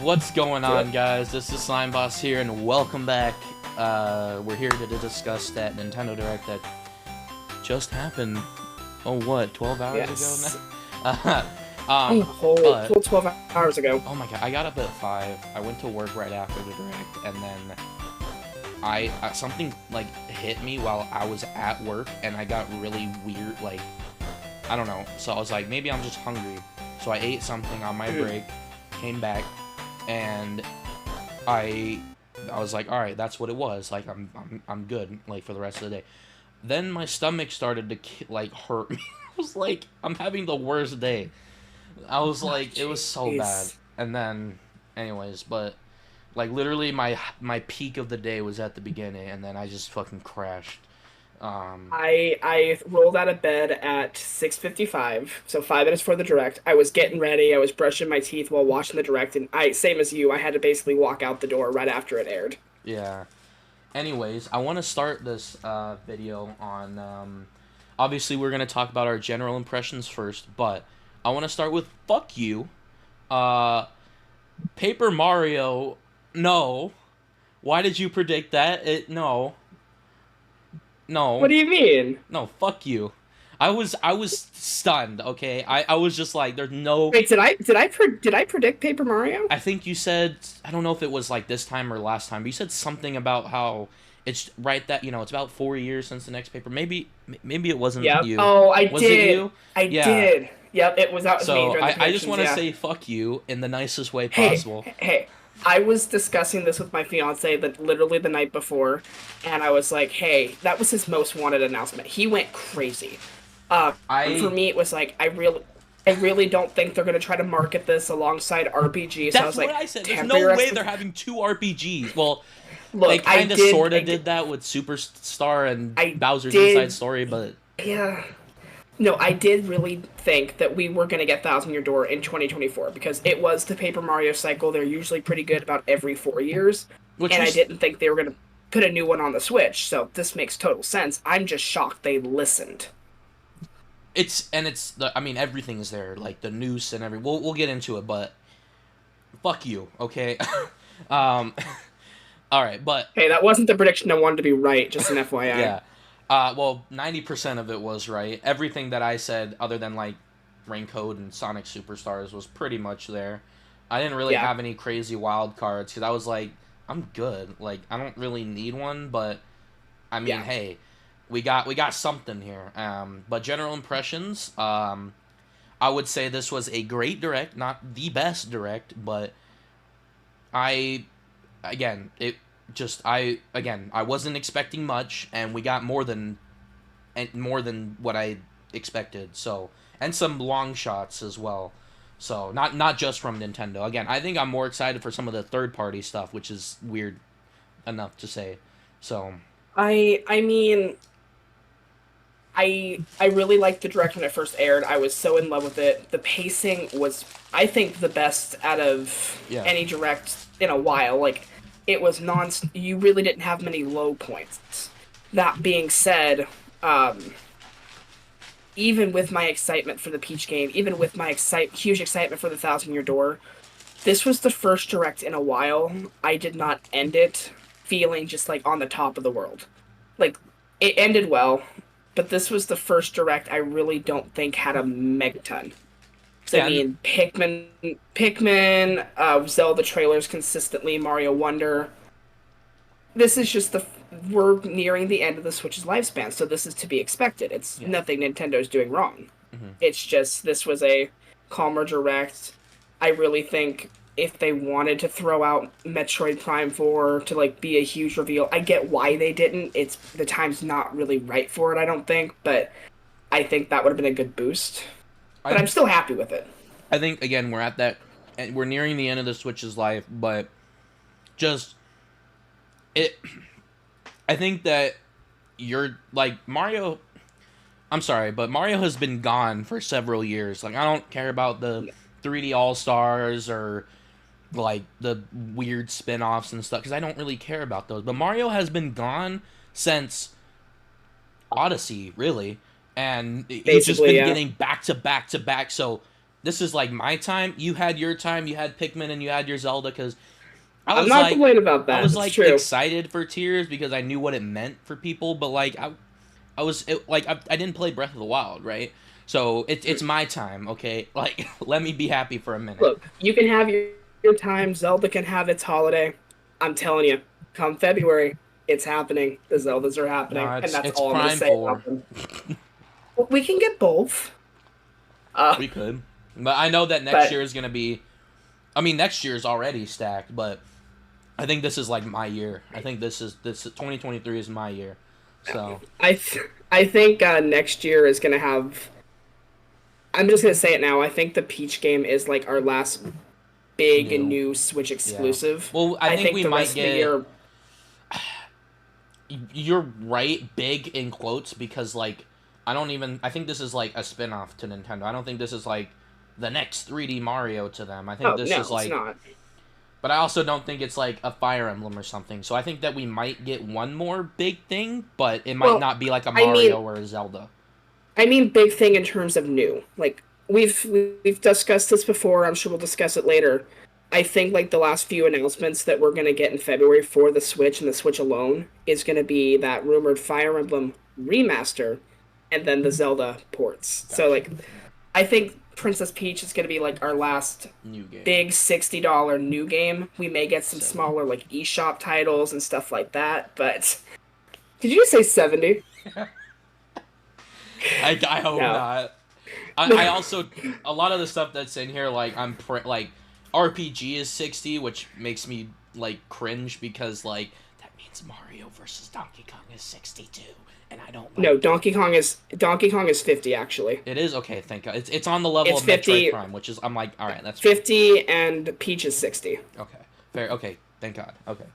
What's going on, guys? This is Slime Boss here, and welcome back. We're here to discuss that Nintendo Direct that just happened. Oh, what? 12 hours ago now? whole 12 hours ago. Oh my god! I got up at 5. I went to work right after the Direct, and then I something like hit me while I was at work, and I got really weird. Like, I don't know. So I was like, maybe I'm just hungry. So I ate something on my break, came back, and I was like, all right, that's what it was. Like, I'm good, like, for the rest of the day. Then my stomach started to like hurt me. I was like, I'm having the worst day. I was like, it was so bad. And then, anyways, but like literally my peak of the day was at the beginning, and then I just fucking crashed. I rolled out of bed at 6:55, so 5 minutes before the Direct. I was getting ready. I was brushing my teeth while watching the Direct, and same as you, I had to basically walk out the door right after it aired. Yeah. Anyways, I want to start this video on. Obviously, we're gonna talk about our general impressions first, but I want to start with fuck you. Paper Mario. No. Why did you predict that? No. No. What do you mean? No, fuck you. I was stunned, okay? I was just like, there's no... Wait, did I predict Paper Mario? I think you said, I don't know if it was like this time or last time, but you said something about how it's right that, you know, it's about 4 years since the next paper. Maybe it wasn't you. Oh, was did. It you? I did. Yep, it was out. So I just want to say fuck you in the nicest way possible. Hey. I was discussing this with my fiance literally the night before, and I was like, hey, that was his most wanted announcement. He went crazy. For me, it was like, I really don't think they're going to try to market this alongside RPGs. That's so I was what like, I said. There's no way they're having 2 RPGs. Well, look, they kind of sort of did that with Superstar and Bowser's Inside Story, but... Yeah. No, I did really think that we were going to get Thousand Year Door in 2024 because it was the Paper Mario cycle. They're usually pretty good about every 4 years. I didn't think they were going to put a new one on the Switch, so this makes total sense. I'm just shocked they listened. I mean, everything is there, like the noose and we'll get into it, but fuck you, okay? All right, but... Hey, that wasn't the prediction I wanted to be right, just an FYI. Yeah. Well, 90% of it was right. Everything that I said, other than, like, Raincoat and Sonic Superstars, was pretty much there. I didn't really have any crazy wild cards, because I was like, I'm good. Like, I don't really need one, but, I mean, hey, we got something here. But general impressions, I would say this was a great Direct, not the best Direct, but I wasn't expecting much, and we got more than what I expected. So, and some long shots as well. So, not just from Nintendo. Again, I think I'm more excited for some of the third-party stuff, which is weird enough to say. So, I mean, I really liked the Direct when it first aired. I was so in love with it. The pacing was, I think, the best out of any Direct in a while. Like, it was you really didn't have many low points. That being said, even with my excitement for the Peach game, even with my huge excitement for the Thousand Year Door, this was the first Direct in a while I did not end it feeling just like on the top of the world. Like, it ended well, but this was the first Direct I really don't think had a megaton. I mean, Pikmin, Zelda trailers consistently, Mario Wonder. This is just we're nearing the end of the Switch's lifespan, so this is to be expected. It's nothing Nintendo's doing wrong. Mm-hmm. It's just, this was a calmer Direct. I really think if they wanted to throw out Metroid Prime 4 to, like, be a huge reveal, I get why they didn't. The time's not really right for it, I don't think, but I think that would have been a good boost. But I'm still happy with it. I think, again, we're nearing the end of the Switch's life, but I think that Mario, I'm sorry, but Mario has been gone for several years. Like, I don't care about the 3D All-Stars or, like, the weird spin-offs and stuff, because I don't really care about those. But Mario has been gone since Odyssey, really. And he's just been getting back to back to back. So this is like my time. You had your time. You had Pikmin and you had your Zelda. Because I'm not complaining about I that. was It's like true. excited for Tears because I knew what it meant for people. But like I didn't play Breath of the Wild, right? So it's my time, okay? Like let me be happy for a minute. Look, you can have your time. Zelda can have its holiday. I'm telling you, come February, it's happening. The Zeldas are happening, No, and that's it's all I'm going to prime say for. about them. We can get both. Uh, We could, but I know that next but year is gonna be. I mean, next year is already stacked, but I think this is like my year. I think this 2023 is my year. So I think next year is going to have. I'm just going to say it now. I think the Peach game is like our last big and new, new Switch yeah. exclusive. Well, I I think think we the might rest of the get. year. You're right, big in quotes, because like I don't even. I think this is like a spin-off to Nintendo. I don't think this is like the next 3D Mario to them. I think Oh this no, is it's like. not. But I also don't think it's like a Fire Emblem or something. So I think that we might get one more big thing, but it might Well, not be like a I mean, Mario or a Zelda. I mean big thing in terms of new. Like we've discussed this before. I'm sure we'll discuss it later. I think like the last few announcements that we're gonna get in February for the Switch and the Switch alone is gonna be that rumored Fire Emblem remaster, and then the Zelda ports. So Gotcha. like, I think Princess Peach is gonna be like our last New game. big $60 new game. We may get some 70. smaller like eShop titles and stuff like that. But did you just say 70? I hope No. not. I also a lot of the stuff that's in here like like RPG is 60, which makes me like cringe because like that means Mario versus Donkey Kong is 62, and I don't No, like that. Donkey Kong is 50 actually. It is okay. Thank God. It's on the level It's of Metroid 50, Prime, which is I'm like all right, that's fair. 50 and Peach is 60. Okay, fair. Okay, thank God. Okay,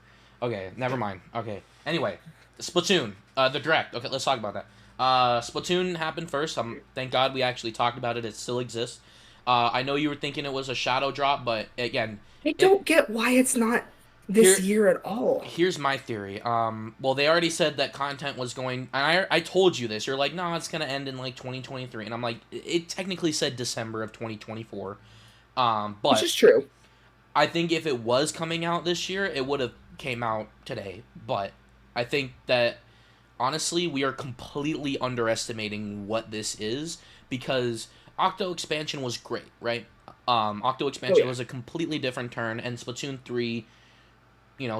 okay, never mind. Okay. Anyway, Splatoon, the direct. Okay, let's talk about that. Splatoon happened first. Thank God we actually talked about it. It still exists. I know you were thinking it was a shadow drop, but again, I if don't get why it's not this here year at all. here's my theory. Well, they already said that content was going. And I told you this. You're like, no, it's gonna end in like 2023, and I'm like, it technically said December of 2024. Which But is true. I think if it was coming out this year, it would have came out today. But I think that honestly, we are completely underestimating what this is because Octo Expansion was great, right? Octo Oh Expansion yeah. was a completely different turn, and Splatoon 3,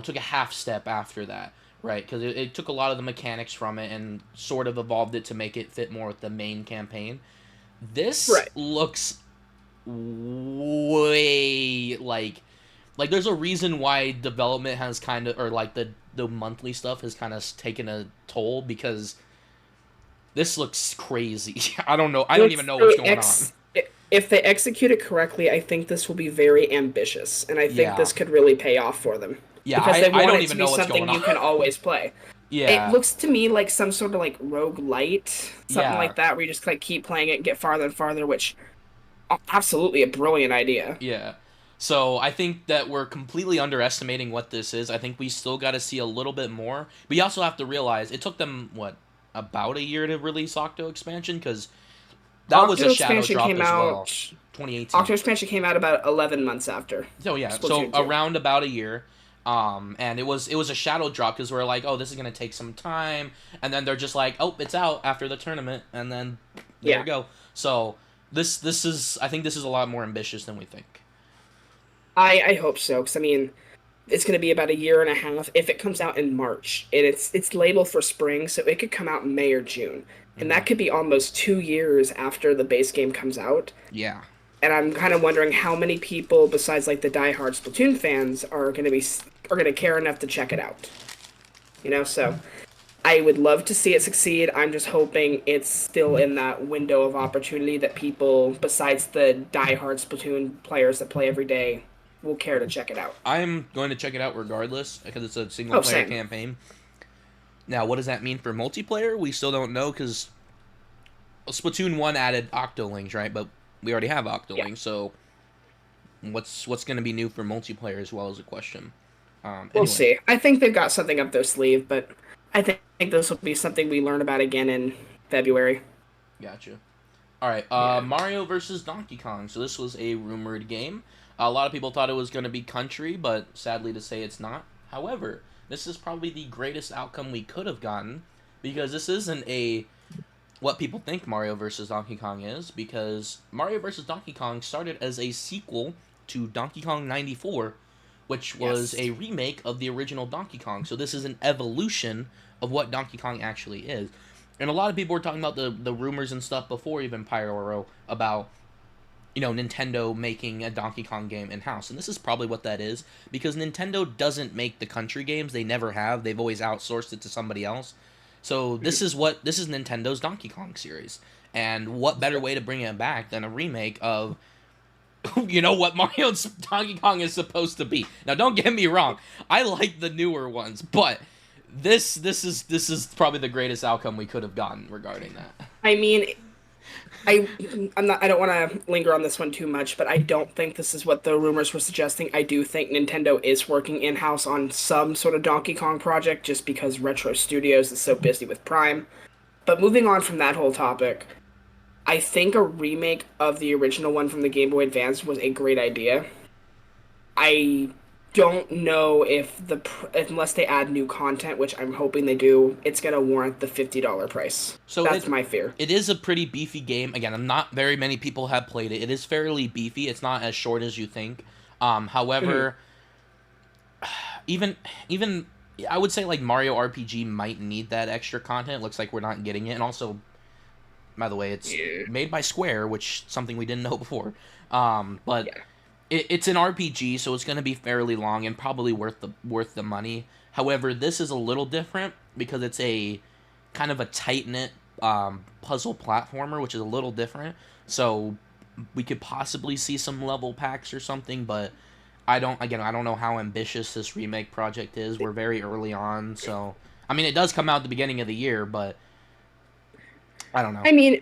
took a half step after that, right? Because it took a lot of the mechanics from it and sort of evolved it to make it fit more with the main campaign. This Right. looks way like there's a reason why development has kind of or like the monthly stuff has kind of taken a toll because this looks crazy. I don't know. I don't even If know what's they going on. if they execute it correctly, I think this will be very ambitious, and I think Yeah. this could really pay off for them Yeah, because they I want don't it to even be know what's going something on. you can always play. It Yeah. looks to me like some sort of like roguelite, something Yeah. like that, where you just like keep playing it and get farther and farther, which absolutely a brilliant idea. Yeah. So I think that we're completely underestimating what this is. I think we still got to see a little bit more. But you also have to realize it took them what about a year to release Octo Expansion because that was a Octo shadow expansion drop came as well. out. 2018. Octo expansion came out about 11 months after So yeah, so Splatoon 2. around about a year. And it was a shadow drop because we're like, oh, this is gonna take some time, and then they're just like, oh, it's out after the tournament, and then there Yeah, we go. So this is I think this is a lot more ambitious than we think. I hope so because I mean it's going to be about a year and a half if it comes out in March, and it's labeled for spring, so it could come out in May or June, and Hmm. that could be almost 2 years after the base game comes out. Yeah. And I'm kind of wondering how many people besides like the diehard Splatoon fans are going to care enough to check it out. So I would love to see it succeed. I'm just hoping it's still in that window of opportunity that people besides the diehard Splatoon players that play every day will care to check it out. I'm going to check it out regardless because it's a single Oh, player same. campaign. Now, what does that mean for multiplayer? We still don't know because Splatoon 1 added Octolings, right? But we already have Yeah. Octolings, so what's going to be new for multiplayer as well is a question. We'll Anyway, see. I think they've got something up their sleeve, but I think this will be something we learn about again in February. gotcha. All right, Yeah. Mario versus Donkey Kong. So this was a rumored game. A lot of people thought it was going to be country, but sadly to say it's not. However, this is probably the greatest outcome we could have gotten, because this isn't a what people think Mario versus Donkey Kong is, because Mario versus Donkey Kong started as a sequel to Donkey Kong 94, which was Yes. a remake of the original Donkey Kong. So this is an evolution of what Donkey Kong actually is. And a lot of people were talking about the rumors and stuff before even Pyro about, Nintendo making a Donkey Kong game in-house. And this is probably what that is, because Nintendo doesn't make the country games. They never have. They've always outsourced it to somebody else. So this is Nintendo's Donkey Kong series. And what better way to bring it back than a remake of what Mario's Donkey Kong is supposed to be. Now don't get me wrong. I like the newer ones, but this is probably the greatest outcome we could have gotten regarding that. I mean, I don't want to linger on this one too much, but I don't think this is what the rumors were suggesting. I do think Nintendo is working in-house on some sort of Donkey Kong project just because Retro Studios is so busy with Prime. But moving on from that whole topic, I think a remake of the original one from the Game Boy Advance was a great idea. I don't know if unless they add new content, which I'm hoping they do, it's gonna warrant the $50 price. So that's my fear. It is a pretty beefy game. Again, not very many people have played it. It is fairly beefy. It's not as short as you think. However, even I would say like Mario RPG might need that extra content. It looks like we're not getting it, and also, by the way, it's made by Square, which something we didn't know before. But. Yeah. It's an RPG, so it's going to be fairly long and probably worth the money. However, this is a little different because it's a kind of a tight-knit puzzle platformer, which is a little different. So we could possibly see some level packs or something, but I don't know how ambitious this remake project is. We're very early on, so I mean, it does come out at the beginning of the year, but I don't know. I mean,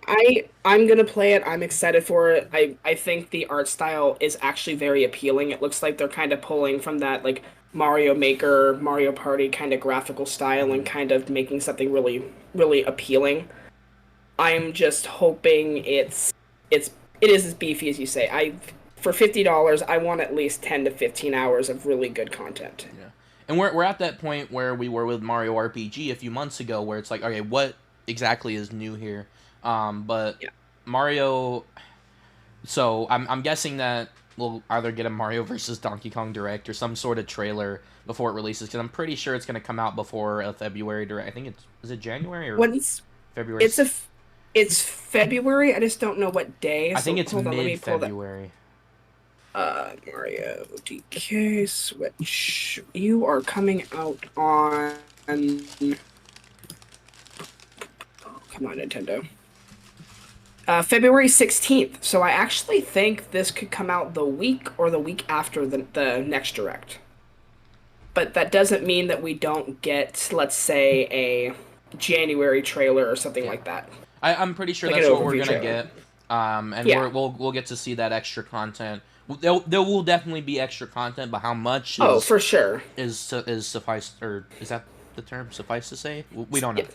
I'm gonna play it. I'm excited for it. I think the art style is actually very appealing. It looks like they're kind of pulling from that like Mario Maker, Mario Party kind of graphical style and kind of making something really, really appealing. I'm just hoping it is as beefy as you say. For $50, I want at least 10 to 15 hours of really good content. Yeah, and we're at that point where we were with Mario RPG a few months ago, where it's like, okay, what exactly is new here? But yeah. Mario. So I'm guessing that we'll either get a Mario versus Donkey Kong Direct or some sort of trailer before it releases, because I'm pretty sure it's going to come out before a February Direct. I think is it January or February? It's February. I just don't know what day. I think it's mid-February. Mario DK Switch. You are coming out on. Come on, Nintendo. February 16th. So I actually think this could come out the week or the week after the next Direct. But that doesn't mean that we don't get, let's say, a January trailer or something like that. I'm pretty sure that's what we're going to get. And yeah. we'll get to see that extra content. There will definitely be extra content, but how much for sure. Is suffice, or is that the term, suffice to say? We don't know.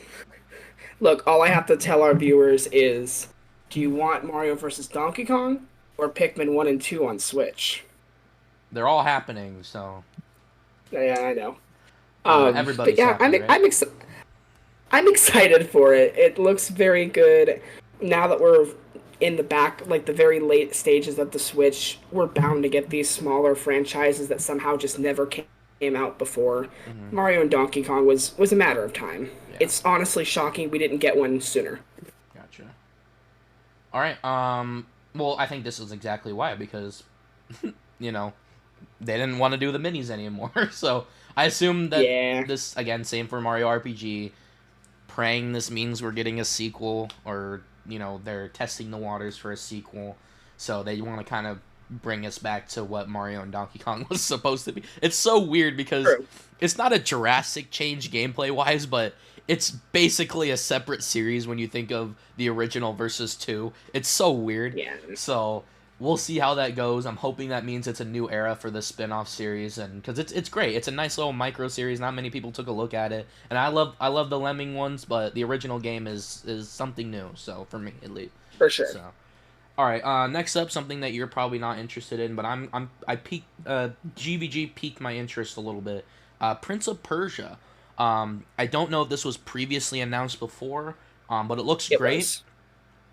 Look, all I have to tell our viewers is, do you want Mario vs. Donkey Kong or Pikmin 1 and 2 on Switch? They're all happening, so. Yeah, I know. Everybody's happy, right? I'm excited for it. It looks very good. Now that we're in the very late stages of the Switch, we're bound to get these smaller franchises that somehow just never came out before. Mm-hmm. Mario and Donkey Kong was a matter of time. Yeah. It's honestly shocking we didn't get one sooner. Gotcha. All right. Well, I think this is exactly why, because, they didn't want to do the minis anymore. So I assume that this, again, same for Mario RPG, praying this means we're getting a sequel, or, they're testing the waters for a sequel. So they want to kind of bring us back to what Mario and Donkey Kong was supposed to be. It's so weird because it's not a drastic change gameplay-wise, but it's basically a separate series when you think of the original versus 2. It's so weird. Yeah. So we'll see how that goes. I'm hoping that means it's a new era for the spin-off series, and because it's great. It's a nice little micro series. Not many people took a look at it, and I love the Lemming ones, but the original game is something new. So for me, at least. For sure. So, all right. Next up, something that you're probably not interested in, but I peaked. GVG piqued my interest a little bit. Prince of Persia. I don't know if this was previously announced before, but it looks great.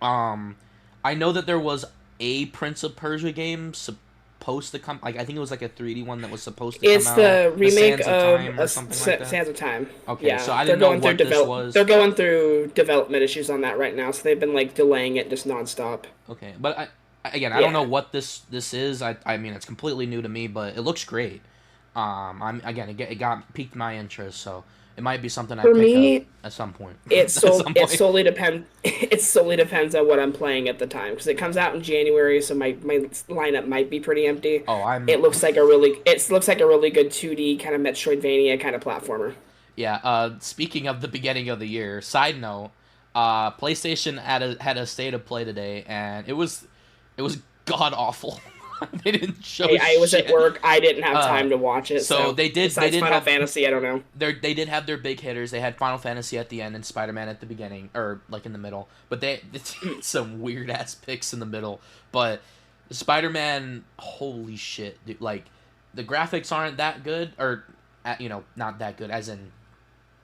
Was. I know that there was a Prince of Persia game supposed to come. Like I think it was like a 3D one that was supposed to It's come out. the remake Sands of Time or something like that. Sands of Time. Okay, Yeah, so I didn't know what this was. They're going through development issues on that right now, so they've been like delaying it just nonstop. Okay, but I don't know what this is. I mean, it's completely new to me, but it looks great. It got piqued my interest, so it might be something I pick up at some point. It solely depends. It solely depends on what I'm playing at the time because it comes out in January, so my lineup might be pretty empty. It looks like a really good 2D kind of Metroidvania kind of platformer. Yeah. Speaking of the beginning of the year, side note, PlayStation had a state of play today, and it was god awful. They didn't show. Hey, I was at work. I didn't have time to watch it. So they did. They did Final have Fantasy. I don't know. They did have their big hitters. They had Final Fantasy at the end and Spider-Man at the beginning, or like in the middle. But they some weird ass picks in the middle. But Spider-Man, holy shit, dude! Like the graphics aren't that good, or not that good, as in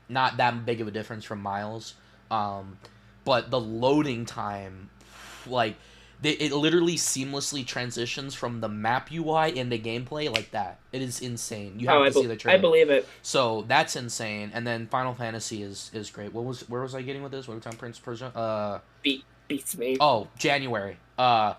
not that big of a difference from Miles. But the loading time, like. It literally seamlessly transitions from the map UI into gameplay like that. It is insane. You have to see the trailer. I believe it. So that's insane. And then Final Fantasy is great. Where was I getting with this? What time Prince of Persia? Beats me. Oh, January. Final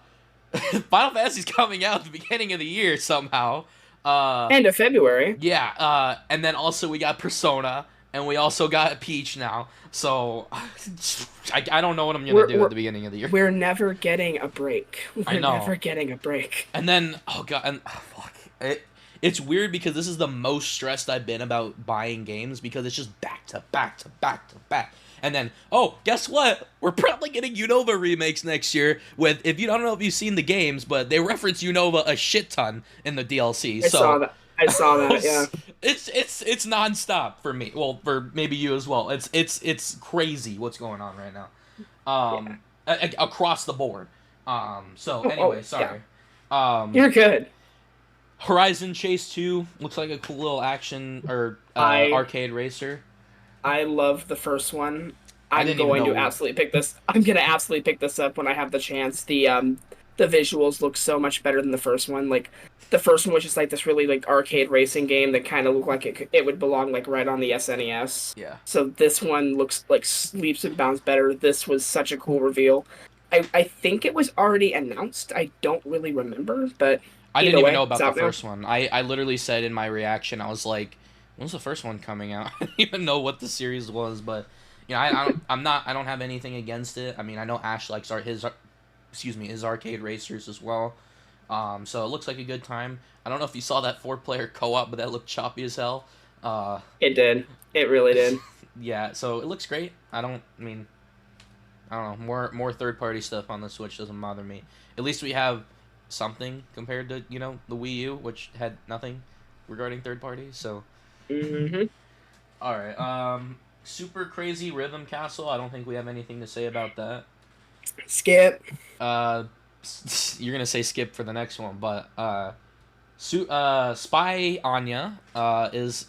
Fantasy's coming out at the beginning of the year somehow. End of February. Yeah. And then also we got Persona. And we also got Peach now, so I don't know what I'm gonna do at the beginning of the year. We're never getting a break. I know. Never getting a break. And then fuck, it's weird because this is the most stressed I've been about buying games because it's just back to back to back to back. And then guess what? We're probably getting Unova remakes next year. With I don't know if you've seen the games, but they reference Unova a shit ton in the DLC. I saw that. Yeah. It's nonstop for me. Well, for maybe you as well. It's crazy what's going on right now. Across the board. Sorry. Yeah. You're good. Horizon Chase 2 looks like a cool little action or arcade racer. I love the first one. I'm going to absolutely pick this up when I have the chance. The visuals look so much better than the first one. Like the first one was just like this really like arcade racing game that kind of looked like it would belong like right on the SNES. Yeah. So this one looks like leaps and bounds better. This was such a cool reveal. I think it was already announced. I don't really remember, but I didn't even know about the first one. I literally said in my reaction, I was like, "When's the first one coming out?" I didn't even know what the series was, but I don't have anything against it. I mean, I know Ash likes his arcade racers as well. So it looks like a good time. I don't know if you saw that 4-player co-op, but that looked choppy as hell. It did. It really did. Yeah, so it looks great. I don't know. More third-party stuff on the Switch doesn't bother me. At least we have something compared to, the Wii U, which had nothing regarding third-party, so. Mm-hmm. All right. Super Crazy Rhythm Castle. I don't think we have anything to say about that. Skip. You're gonna say skip for the next one, but Spy Anya is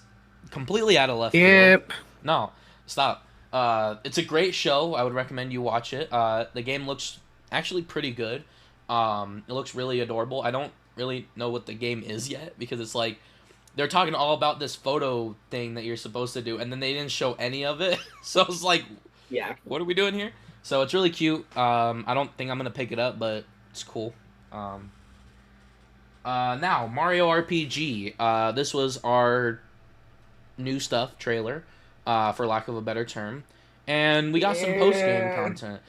completely out of left field. No, stop. It's a great show. I would recommend you watch it. The game looks actually pretty good. It looks really adorable. I don't really know what the game is yet because it's like they're talking all about this photo thing that you're supposed to do, and then they didn't show any of it. So I was like, yeah, what are we doing here? So it's really cute. I don't think I'm gonna pick it up, but it's cool. Now Mario RPG. This was our new stuff trailer, for lack of a better term, and we got some post game content.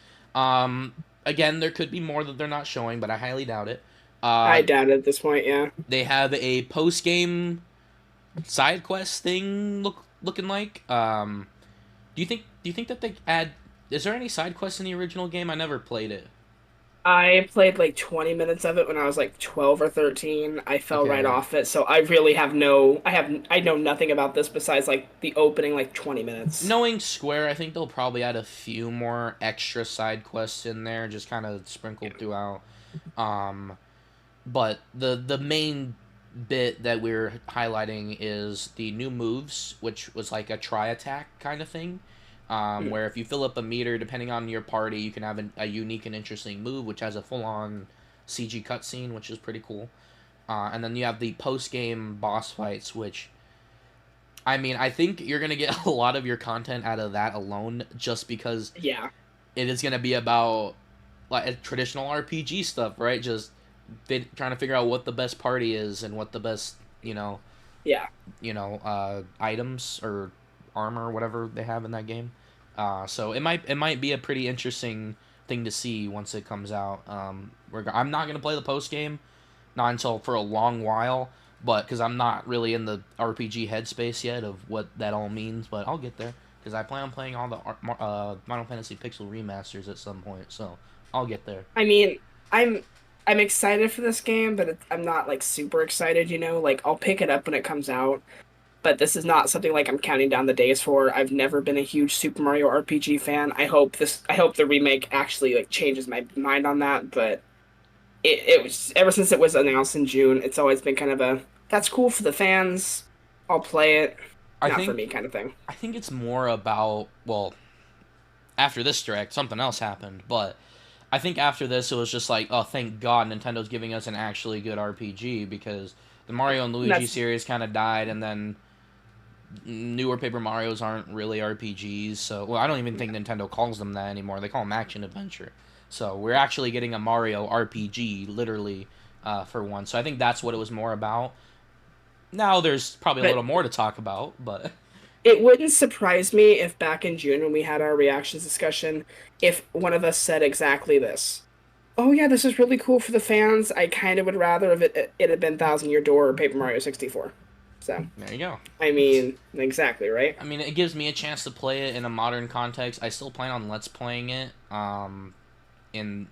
Again, there could be more that they're not showing, but I highly doubt it. I doubt it at this point. Yeah. They have a post game side quest thing looking like. Do you think that they add? Is there any side quests in the original game? I never played it. I played like 20 minutes of it when I was like 12 or 13. I fell right Okay. off it, so I really I know nothing about this besides like the opening like 20 minutes. Knowing Square, I think they'll probably add a few more extra side quests in there, just kind of sprinkled throughout. Um, but the main bit that we're highlighting is the new moves, which was like a try attack kind of thing. Hmm. Where if you fill up a meter, depending on your party, you can have a unique and interesting move, which has a full on CG cutscene, which is pretty cool. And then you have the post game boss fights, which I mean, I think you're gonna get a lot of your content out of that alone, just because Yeah, it is gonna be about like traditional RPG stuff, right? Just trying to figure out what the best party is and what the best, yeah. items or armor, or whatever they have in that game. So it might be a pretty interesting thing to see once it comes out. I'm not gonna play the post game, not until for a long while, but because I'm not really in the RPG headspace yet of what that all means, but I'll get there because I plan on playing all the Final Fantasy Pixel remasters at some point, so I'll get there. I mean, I'm I'm excited for this game, but I'm not like super excited, Like I'll pick it up when it comes out, but this is not something like I'm counting down the days for. I've never been a huge Super Mario RPG fan. I hope the remake actually like changes my mind on that, but it was ever since it was announced in June, it's always been kind of a that's cool for the fans. I'll play it, I not for think me kind of thing. I think it's more about, well, after this direct, something else happened, but I think after this it was just like, oh, thank God Nintendo's giving us an actually good RPG, because the Mario and And Luigi that's series kind of died, and then newer Paper Mario's aren't really RPGs. So, well, I don't even think Nintendo calls them that anymore. They call them action adventure. So we're actually getting a Mario RPG, literally, for one. So I think that's what it was more about. Now there's probably a but little more to talk about, but it wouldn't surprise me if back in June when we had our reactions discussion, if one of us said exactly this. Oh yeah, this is really cool for the fans. I kind of would rather if it had been Thousand Year Door or Paper Mario 64. So, there you go. I mean, exactly, right? I mean, it gives me a chance to play it in a modern context. I still plan on Let's Playing it, in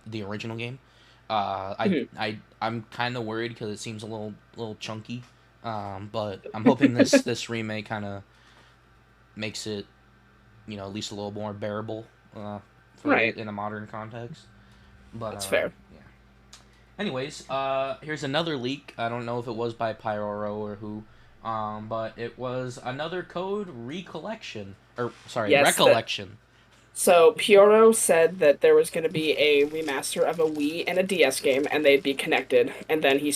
the original game. Mhm. I'm kind of worried because it seems a little chunky. But I'm hoping this remake kind of makes it, at least a little more bearable, for Right. it in a modern context. But That's fair. yeah. Anyways, here's another leak. I don't know if it was by Pyoro or who, but it was another code recollection, or sorry, Yes, that recollection. so Pioro said that there was going to be a remaster of a Wii and a DS game, and they'd be connected. And then he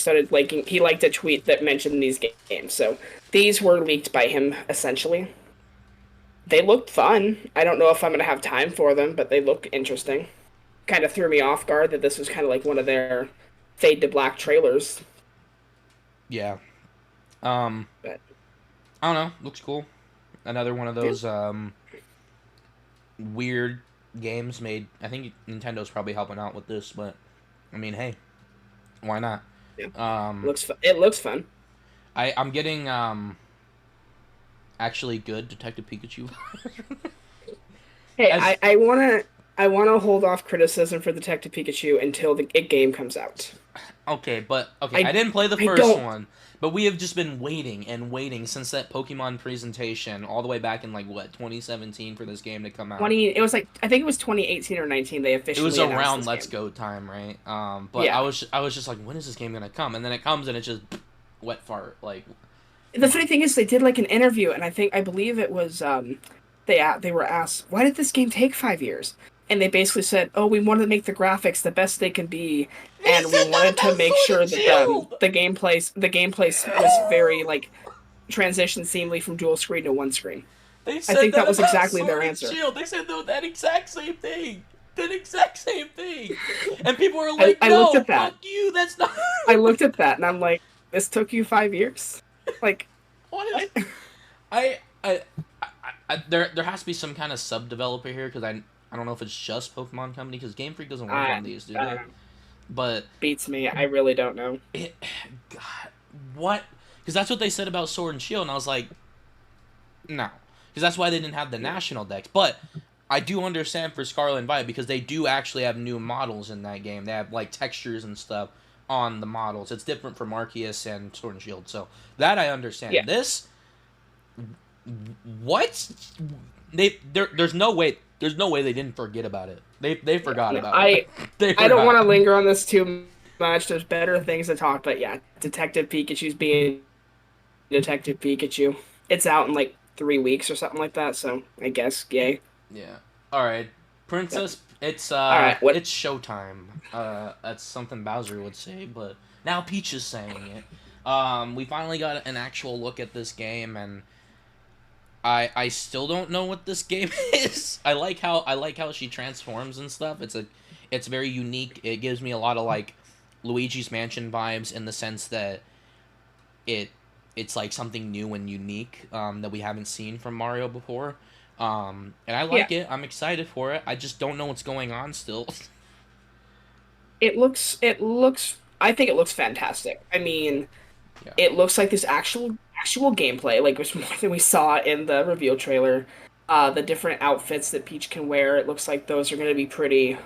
liked a tweet that mentioned these games. So these were leaked by him, essentially. They looked fun. I don't know if I'm going to have time for them, but they look interesting. Kind of threw me off guard that this was kind of like one of their fade to black trailers. Yeah. Um, But I don't know. Looks cool. Another one of yeah, those weird games made. I think Nintendo's probably helping out with this, but I mean, hey, why not? yeah, Um, looks fun. It looks fun. I'm getting actually good Detective Pikachu. Hey, As I wanna hold off criticism for Detective Pikachu until the game comes out. Okay, but okay, I I didn't play the I first don't one, but we have just been waiting and waiting since that Pokemon presentation, all the way back in like what 2017 for this game to come out. 20 it was like I think it was 2018 or 19 they It was officially announced around this Let's game. Go time, right? But I Yeah. was I was just like, when is this game gonna come? And then it comes and it's just wet fart. Like, The come funny on. thing is they did like an interview and I believe it was they were asked, "Why did this game take 5 years?" And they basically said, "Oh, we wanted to make the graphics the best they can be They and we said that wanted to about make Sword sure and that Shield. the gameplay was very like transitioned seamlessly from dual screen to one screen." They I said think that that was about exactly their Sword and answer. Shield. They said that exact same thing. That exact same thing. And people were like, I looked "No, at that. fuck you. That's not." I looked at that and I'm like, this took you 5 years? Like, What is? what? I, I, there has to be some kind of sub developer here, because I don't know if it's just Pokemon Company, because Game Freak doesn't work I, on these, do I don't they? know. But Beats me. I really don't know. it, God, what? Because that's what they said about Sword and Shield, and I was like, no, because that's why they didn't have the national decks. But I do understand for Scarlet and Violet because they do actually have new models in that game. They have like textures and stuff on the models. It's different from Arceus and Sword and Shield, so that I understand. Yeah. This, what? There's no way. There's no way they didn't forget about it. They forgot No, about it. They I don't want to forgot. linger on this too much. There's better things to talk, but yeah, Detective Pikachu's being Detective Pikachu. It's out in like 3 weeks or something like that, so I guess yay. Yeah. All right, But, Princess. all right, what? It's showtime. That's something Bowser would say, but now Peach is saying it. We finally got an actual look at this game, and I still don't know what this game is. I like how she transforms and stuff. It's very unique. It gives me a lot of like Luigi's Mansion vibes in the sense that it it's like something new and unique that we haven't seen from Mario before. And I Yeah, like it. I'm excited for it. I just don't know what's going on still. it looks. I think it looks fantastic. I mean, Yeah. it looks like this actual gameplay, like was more than we saw in the reveal trailer. The different outfits that Peach can wear, it looks like those are going to be pretty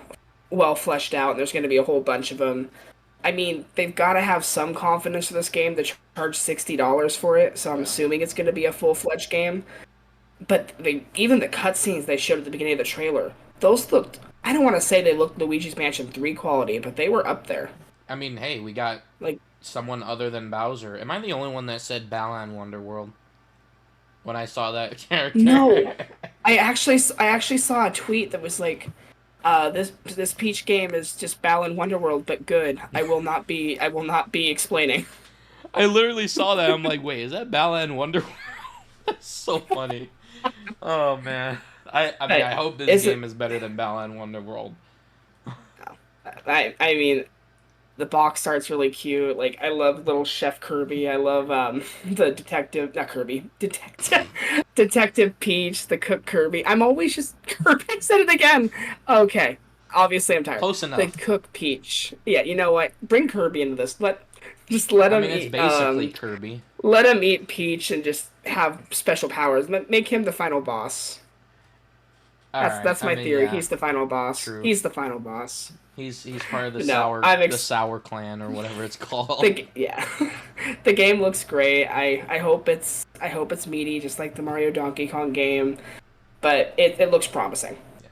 well fleshed out, and there's going to be a whole bunch of them. I mean, they've got to have some confidence for this game to charge $60 for it, so I'm Yeah. assuming it's going to be a full-fledged game. But even the cutscenes they showed at the beginning of the trailer, those looked. I don't want to say they looked Luigi's Mansion 3 quality, but they were up there. I mean, hey, we got Like, someone other than Bowser. Am I the only one that said Balan Wonderworld when I saw that character? no, I actually saw a tweet that was like, this Peach game is just Balan Wonderworld, but good. I will not be explaining. I literally saw that. I'm like, wait, is that Balan Wonderworld? That's so funny. Oh man. I mean, I But hope this is game it? is better than Balan Wonderworld. I mean, the box art's really cute. Like I love little Chef Kirby. I love the detective, not Kirby, Detective Peach, the cook Kirby. I'm always just Kirby. I said it again. Okay, obviously I'm tired. Close The enough. cook Peach. Yeah, you know what? Bring Kirby into this. Let I him mean, it's eat. basically Kirby. Let him eat Peach and just have special powers. Make him the final boss. All That's right. that's I my mean, theory. yeah, He's the final boss. true. He's the final boss. He's part of No, I'm the ex sour clan or whatever it's called. yeah, the game looks great. I hope it's meaty, just like the Mario Donkey Kong game. But it looks promising. Yeah.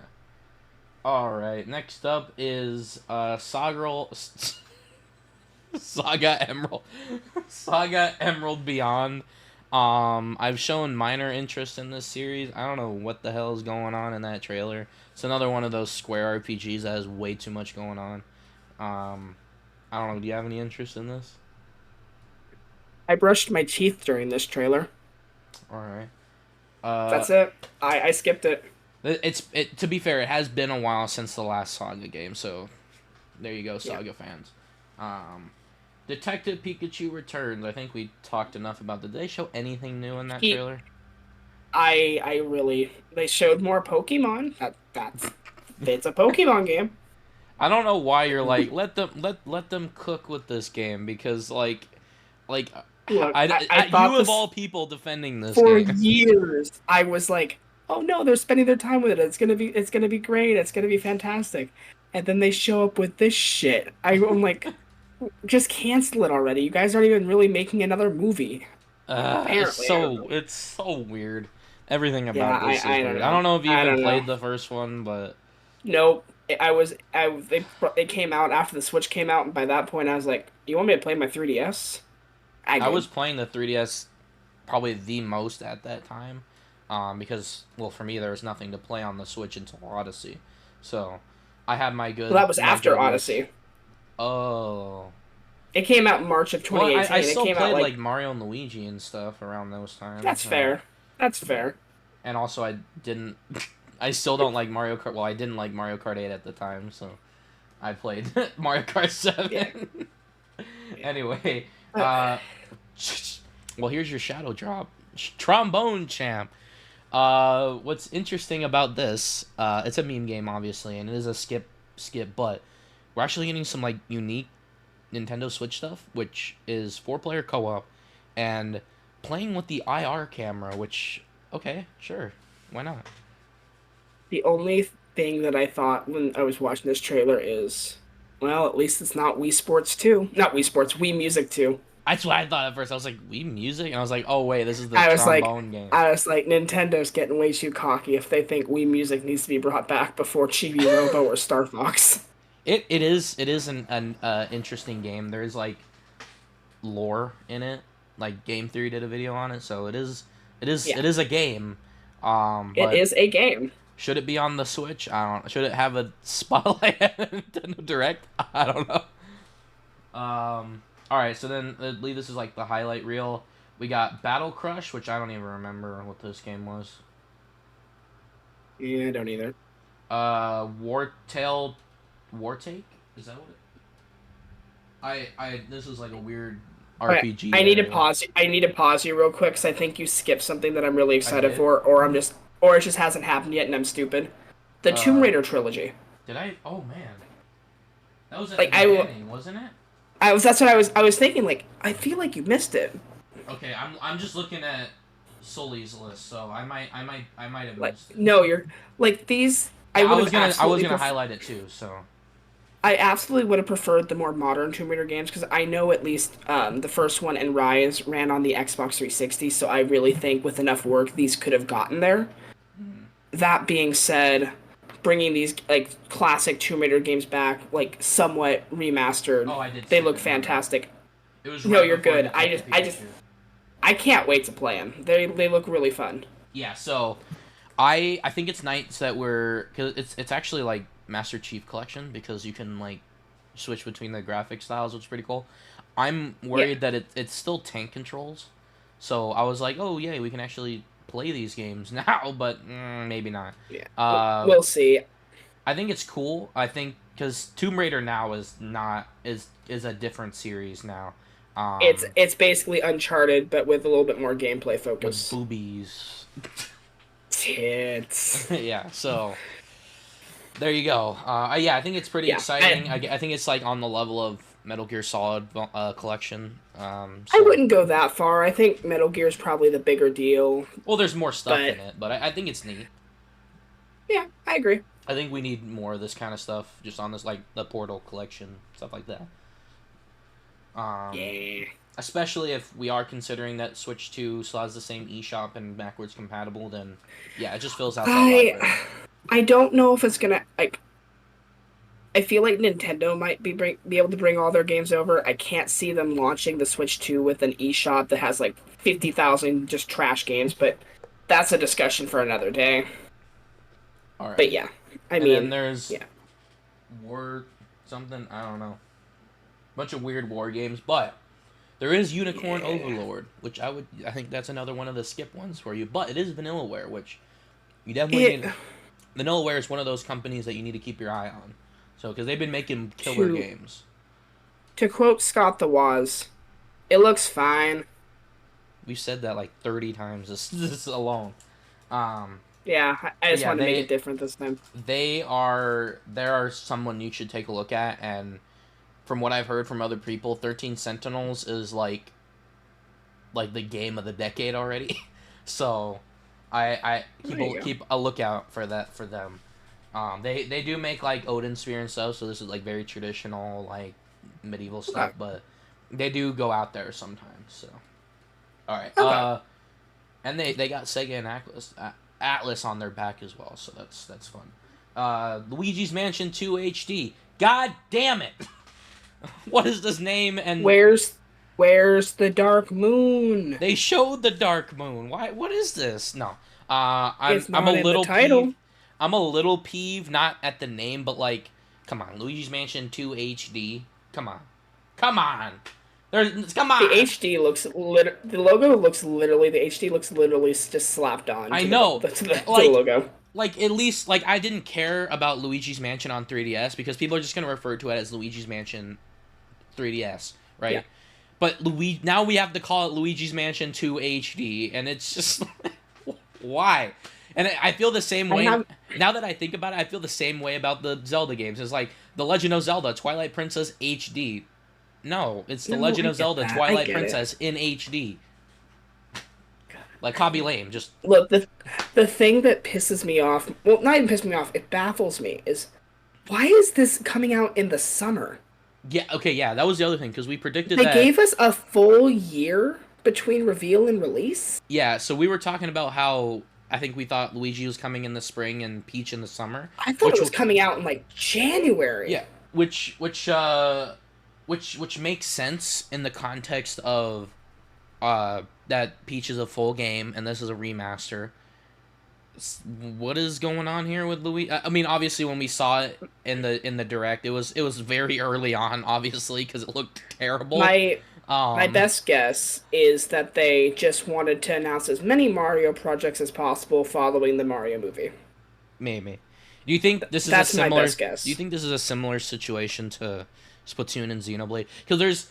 All right. Next up is Saga Emerald, Saga Emerald Beyond. I've shown minor interest in this series. I don't know what the hell is going on in that trailer. It's another one of those Square RPGs that has way too much going on. I don't know. Do you have any interest in this? I brushed my teeth during this trailer. All right. Uh, That's it. I skipped it. to be fair, it has been a while since the last Saga game, so there you go, Yeah. Saga fans. Um, Detective Pikachu returns. I think we talked enough about. Did they show anything new in that He, trailer? I really. They showed more Pokemon. That's it's a Pokemon game. I don't know why you're like let them cook with this game because like Look, I you thought of this all people defending this for game. years. I was like, oh no, they're spending their time with it. It's gonna be great. It's gonna be fantastic. And then they show up with this shit. I'm like, just cancel it already. You guys aren't even really making another movie. Apparently, I don't know. It's so weird. Everything Yeah, about this is I don't weird. I know. don't know if you I even don't know. played the first one, but Nope. They came out after the Switch came out, and by that point, I was like, you want me to play my 3DS? I I was did. playing the 3DS probably the most at that time, because well for me there was nothing to play on the Switch until Odyssey, so I had Well, that was my after good list. Odyssey. Oh, It came out in March of well I 2018. It still came out played like like Mario and Luigi and stuff around those times. that's fair. That's Yeah, fair. and also I didn't, I still don't like Mario Kart. Well, I didn't like Mario Kart 8 at the time, so I played Mario Kart Yeah. 7. Yeah. Anyway, Uh, well, here's your shadow drop. Trombone champ. What's interesting about this? It's a meme game, obviously, and it is a skip, but we're actually getting some like unique Nintendo Switch stuff, which is 4-player co-op, and playing with the IR camera. Which, okay, sure, why not? The only thing that I thought when I was watching this trailer is, well, at least it's not Wii Sports 2. Not Wii Sports, Wii Music 2. That's what I thought at first. I was like, "We music," and I was like, "Oh wait, this is the I was like, trombone game." I was like, Nintendo's getting way too cocky if they think Wii Music needs to be brought back before Chibi Robo or Star Fox. It is an interesting game. There's like lore in it. Like Game Theory did a video on it, so Yeah, it is a game. it But is a game. should it be on the Switch? I don't. Should it have a spotlight at Nintendo Direct? I don't know. All right, so then I believe this is like the highlight reel. We got Battle Crush, which I don't even remember what this game was. Yeah, I don't either. Wartail, Wartake? Is that what it? This is like a weird All right, RPG I need to area. pause. I need to pause you real quick because I think you skipped something that I'm really I excited did. for, or it just hasn't happened yet, and I'm stupid. The Tomb Uh, Raider trilogy. did I? Oh man, that was at the Like I, beginning, wasn't it? I was. That's what I was thinking. Like I feel like you missed it. Okay, I'm just looking at Sully's list, so I might have Like missed it. no, you're like these. I Yeah, would have I was absolutely. gonna highlight it too. So I absolutely would have preferred the more modern Tomb Raider games because I know at least the first one and Rise ran on the Xbox 360, so I really think with enough work these could have gotten there. hmm. That being said, bringing these like classic Tomb Raider games back, like somewhat remastered, Oh, I did they skip look it. My bad. fantastic. It was No, right you're before good. Detective Pikachu. I can't wait to play them. They look really fun. Yeah, so I think it's nice that we're because it's actually like Master Chief Collection because you can like switch between the graphic styles, which is pretty cool. I'm Yeah, worried that it's still tank controls, so I was like, oh yeah, we can actually play these games now, but maybe not. yeah. Uh, We'll see. I think it's cool. I think because Tomb Raider now is not is a different series now, It's basically Uncharted, but with a little bit more gameplay with focus. boobies. Tits. Yeah, so there you go. Yeah, I think it's pretty Yeah, exciting. I think it's like on the level of Metal Gear Solid collection. I So wouldn't go that far. I think Metal Gear is probably the bigger deal, well, there's more stuff but in it, but I think it's neat. yeah, I agree. I think we need more of this kind of stuff just on this like the Portal collection stuff like that. Um, Yeah. Especially if we are considering that Switch 2 still has the same eShop and backwards compatible, then yeah, it just fills out that library. I don't know if it's gonna like. I feel like Nintendo might be able to bring all their games over. I can't see them launching the Switch 2 with an eShop that has like 50,000 just trash games, but that's a discussion for another day. All right, But yeah, I and then mean, there's yeah. War something I don't know, bunch of weird war games, but there is Unicorn Yeah. Overlord, which I think that's another one of the skip ones for you, but it is Vanillaware, which you definitely It need. Vanillaware is one of those companies that you need to keep your eye on, so because they've been making killer to games. to quote Scott the Woz, it looks fine. We've said that like 30 times this alone. Um, Yeah, I but just yeah, want to make it different this time. there are someone you should take a look at, and from what I've heard from other people, 13 Sentinels is like the game of the decade already. So I There you go. keep a lookout for that for them. They do make like Odin Sphere and stuff, so this is like very traditional like medieval Okay. stuff, but they do go out there sometimes. So all right, Okay. and they got Sega and Atlas on their back as well, so that's fun. Luigi's Mansion 2 HD. God damn it! What is this name? And Where's the Dark Moon? they showed the Dark Moon. Why? What is this? No. It's I'm a not in the little peeved. title. I'm a little peeved, not at the name, but like, come on, Luigi's Mansion 2 HD. Come on, come on. There's come The on. HD looks the logo looks literally the HD looks literally just slapped on I to know, the like, logo. at least like I didn't care about Luigi's Mansion on 3DS because people are just gonna refer to it as Luigi's Mansion 3DS, Yeah. right? But now we have to call it Luigi's Mansion 2 HD, and it's just why? And I feel the same I way have now that I think about it. I feel the same way about the Zelda games. It's like The Legend of Zelda Twilight Princess HD. No, it's The no, Legend I of get Zelda that. I Twilight get it. Princess in HD. Like, hobby lame. Just Look, the thing that pisses me off, well, not even pisses me off, it baffles me, is why is this coming out in the summer? yeah. Okay, yeah. That was the other thing because we predicted They that. gave us a full year between reveal and release. Yeah. So we were talking about how I think we thought Luigi was coming in the spring and Peach in the summer, I thought it which was coming out in like January. yeah, which makes sense in the context of that Peach is a full game and this is a remaster. What is going on here with Luigi? I mean, obviously, when we saw it in the direct, it was very early on, obviously, because it looked terrible. My best guess is that they just wanted to announce as many Mario projects as possible following the Mario movie. Maybe. Do you think this is a That's my similar? best guess. Do you think this is a similar situation to Splatoon and Xenoblade? Because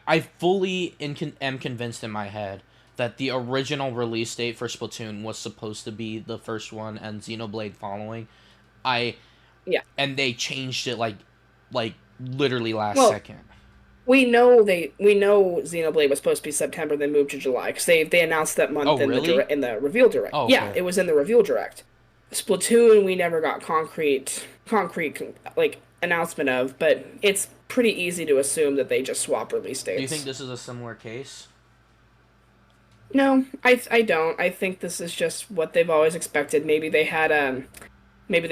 I fully am convinced in my head that the original release date for Splatoon was supposed to be the first one and Xenoblade following. I Yeah. And they changed it like literally last Well, second. we know Xenoblade was supposed to be September, then moved to July because they announced that month Oh, really? in the reveal direct. Oh, Yeah, okay. it was in the reveal direct. Splatoon we never got concrete like announcement of, but it's pretty easy to assume that they just swap release dates. Do you think this is a similar case? No, I don't. I think this is just what they've always expected. Maybe they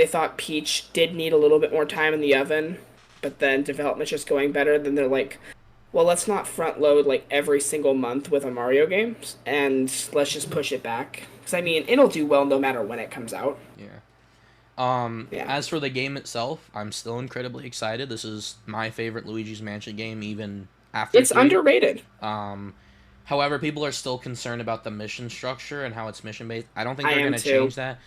thought Peach did need a little bit more time in the oven, but then development's just going better. Then they're like, well, let's not front load like every single month with a Mario game, and let's just push it back. Because I mean, it'll do well no matter when it comes out. Yeah. Yeah, As for the game itself, I'm still incredibly excited. This is my favorite Luigi's Mansion game, even after it's 3. underrated. However, people are still concerned about the mission structure and how it's mission based. I don't think I they're am going to too. change that.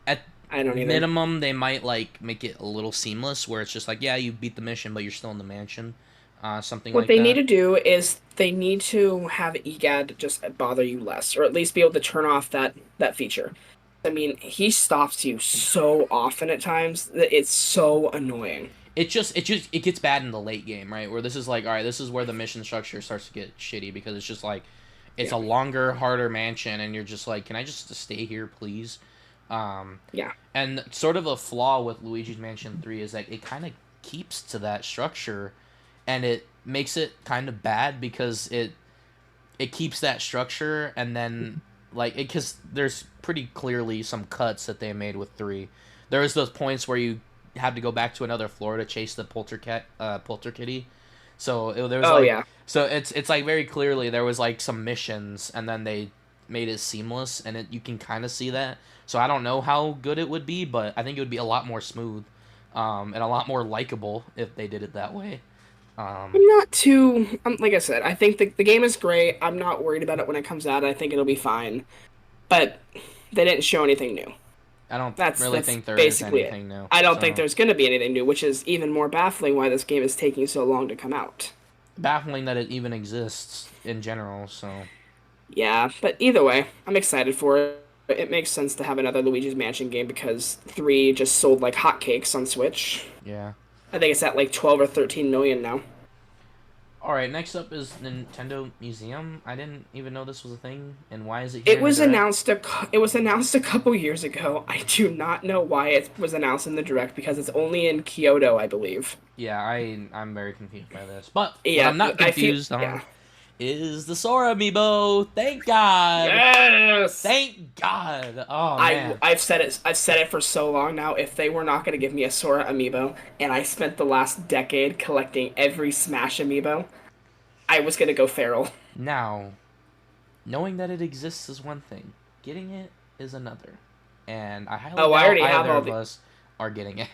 At I don't either. minimum, they might like make it a little seamless, where it's just like, yeah, you beat the mission, but you're still in the mansion, something What like they need that. to do is they need to have EGAD just bother you less, or at least be able to turn off that feature. I mean, he stops you so often at times that it's so annoying. It gets bad in the late game, right? Where this is like, all right, this is where the mission structure starts to get shitty because it's just like, it's Yeah. a longer, harder mansion, and you're just like, can I just stay here, please? Yeah. And sort of a flaw with Luigi's Mansion 3 is that it kind of keeps to that structure, and it makes it kind of bad because it keeps that structure, and then like it because there's pretty clearly some cuts that they made with 3. There was those points where you had to go back to another floor to chase the polterkitty. So there was Oh like yeah. so it's like very clearly there was like some missions, and then they made it seamless, and you can kind of see that. So I don't know how good it would be, but I think it would be a lot more smooth, and a lot more likable if they did it that way. I'm not too like I said, I think the game is great. I'm not worried about it when it comes out. I think it'll be fine. But they didn't show anything new. I don't really That's think there is basically it. anything new. I don't think So there's going to be anything new, which is even more baffling why this game is taking so long to come out. baffling that it even exists in general. So Yeah, but either way, I'm excited for it. It makes sense to have another Luigi's Mansion game because 3 just sold like hotcakes on Switch. yeah. I think it's at like 12 or 13 million now. All right, next up is Nintendo Museum. I didn't even know this was a thing, and why is it here? It was announced it was announced a couple years ago. I do not know why it was announced in the direct because it's only in Kyoto, I believe. Yeah, I'm very confused by this. But what Yeah, I'm not I feel confused on yeah. is the Sora amiibo. Thank God. Yes. Thank God. Oh man. I've said it for so long now. If they were not going to give me a Sora amiibo, and I spent the last decade collecting every Smash amiibo, I was going to go feral. Now, knowing that it exists is one thing. Getting it is another. And I highly Oh, I doubt already have either all of the. us are getting it.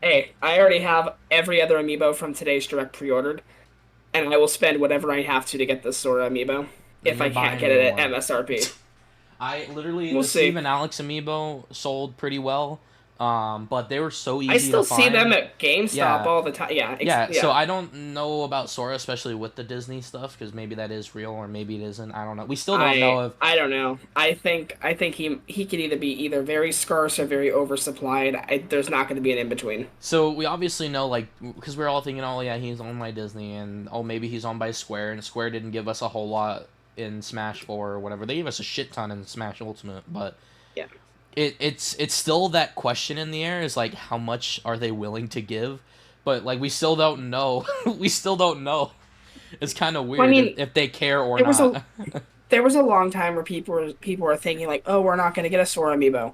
Hey, I already have every other amiibo from today's direct pre-ordered, and I will spend whatever I have to get the Sora amiibo Then if I you're can't buying get me it at one. MSRP. I literally We'll the see. Steve and Alex amiibo sold pretty well, but they were so I easy to still see them find. at GameStop Yeah, all the time. Yeah, yeah. So yeah. I don't know about Sora, especially with the Disney stuff, because maybe that is real or maybe it isn't. I don't know. We still don't know if. I don't know. I think he could either be either very scarce or very oversupplied. There's not going to be an in between. So we obviously know, like, because we're all thinking, oh yeah, he's owned by Disney, and oh maybe he's owned by Square, and Square didn't give us a whole lot in Smash 4 or whatever. They gave us a shit ton in Smash Ultimate, but Yeah. It's still that question in the air, is like, how much are they willing to give? But like, we still don't know. We still don't know. It's kind of Well, I weird mean, if they care or there was a not. there was a long time where people were thinking like, oh, we're not going to get a Sora amiibo.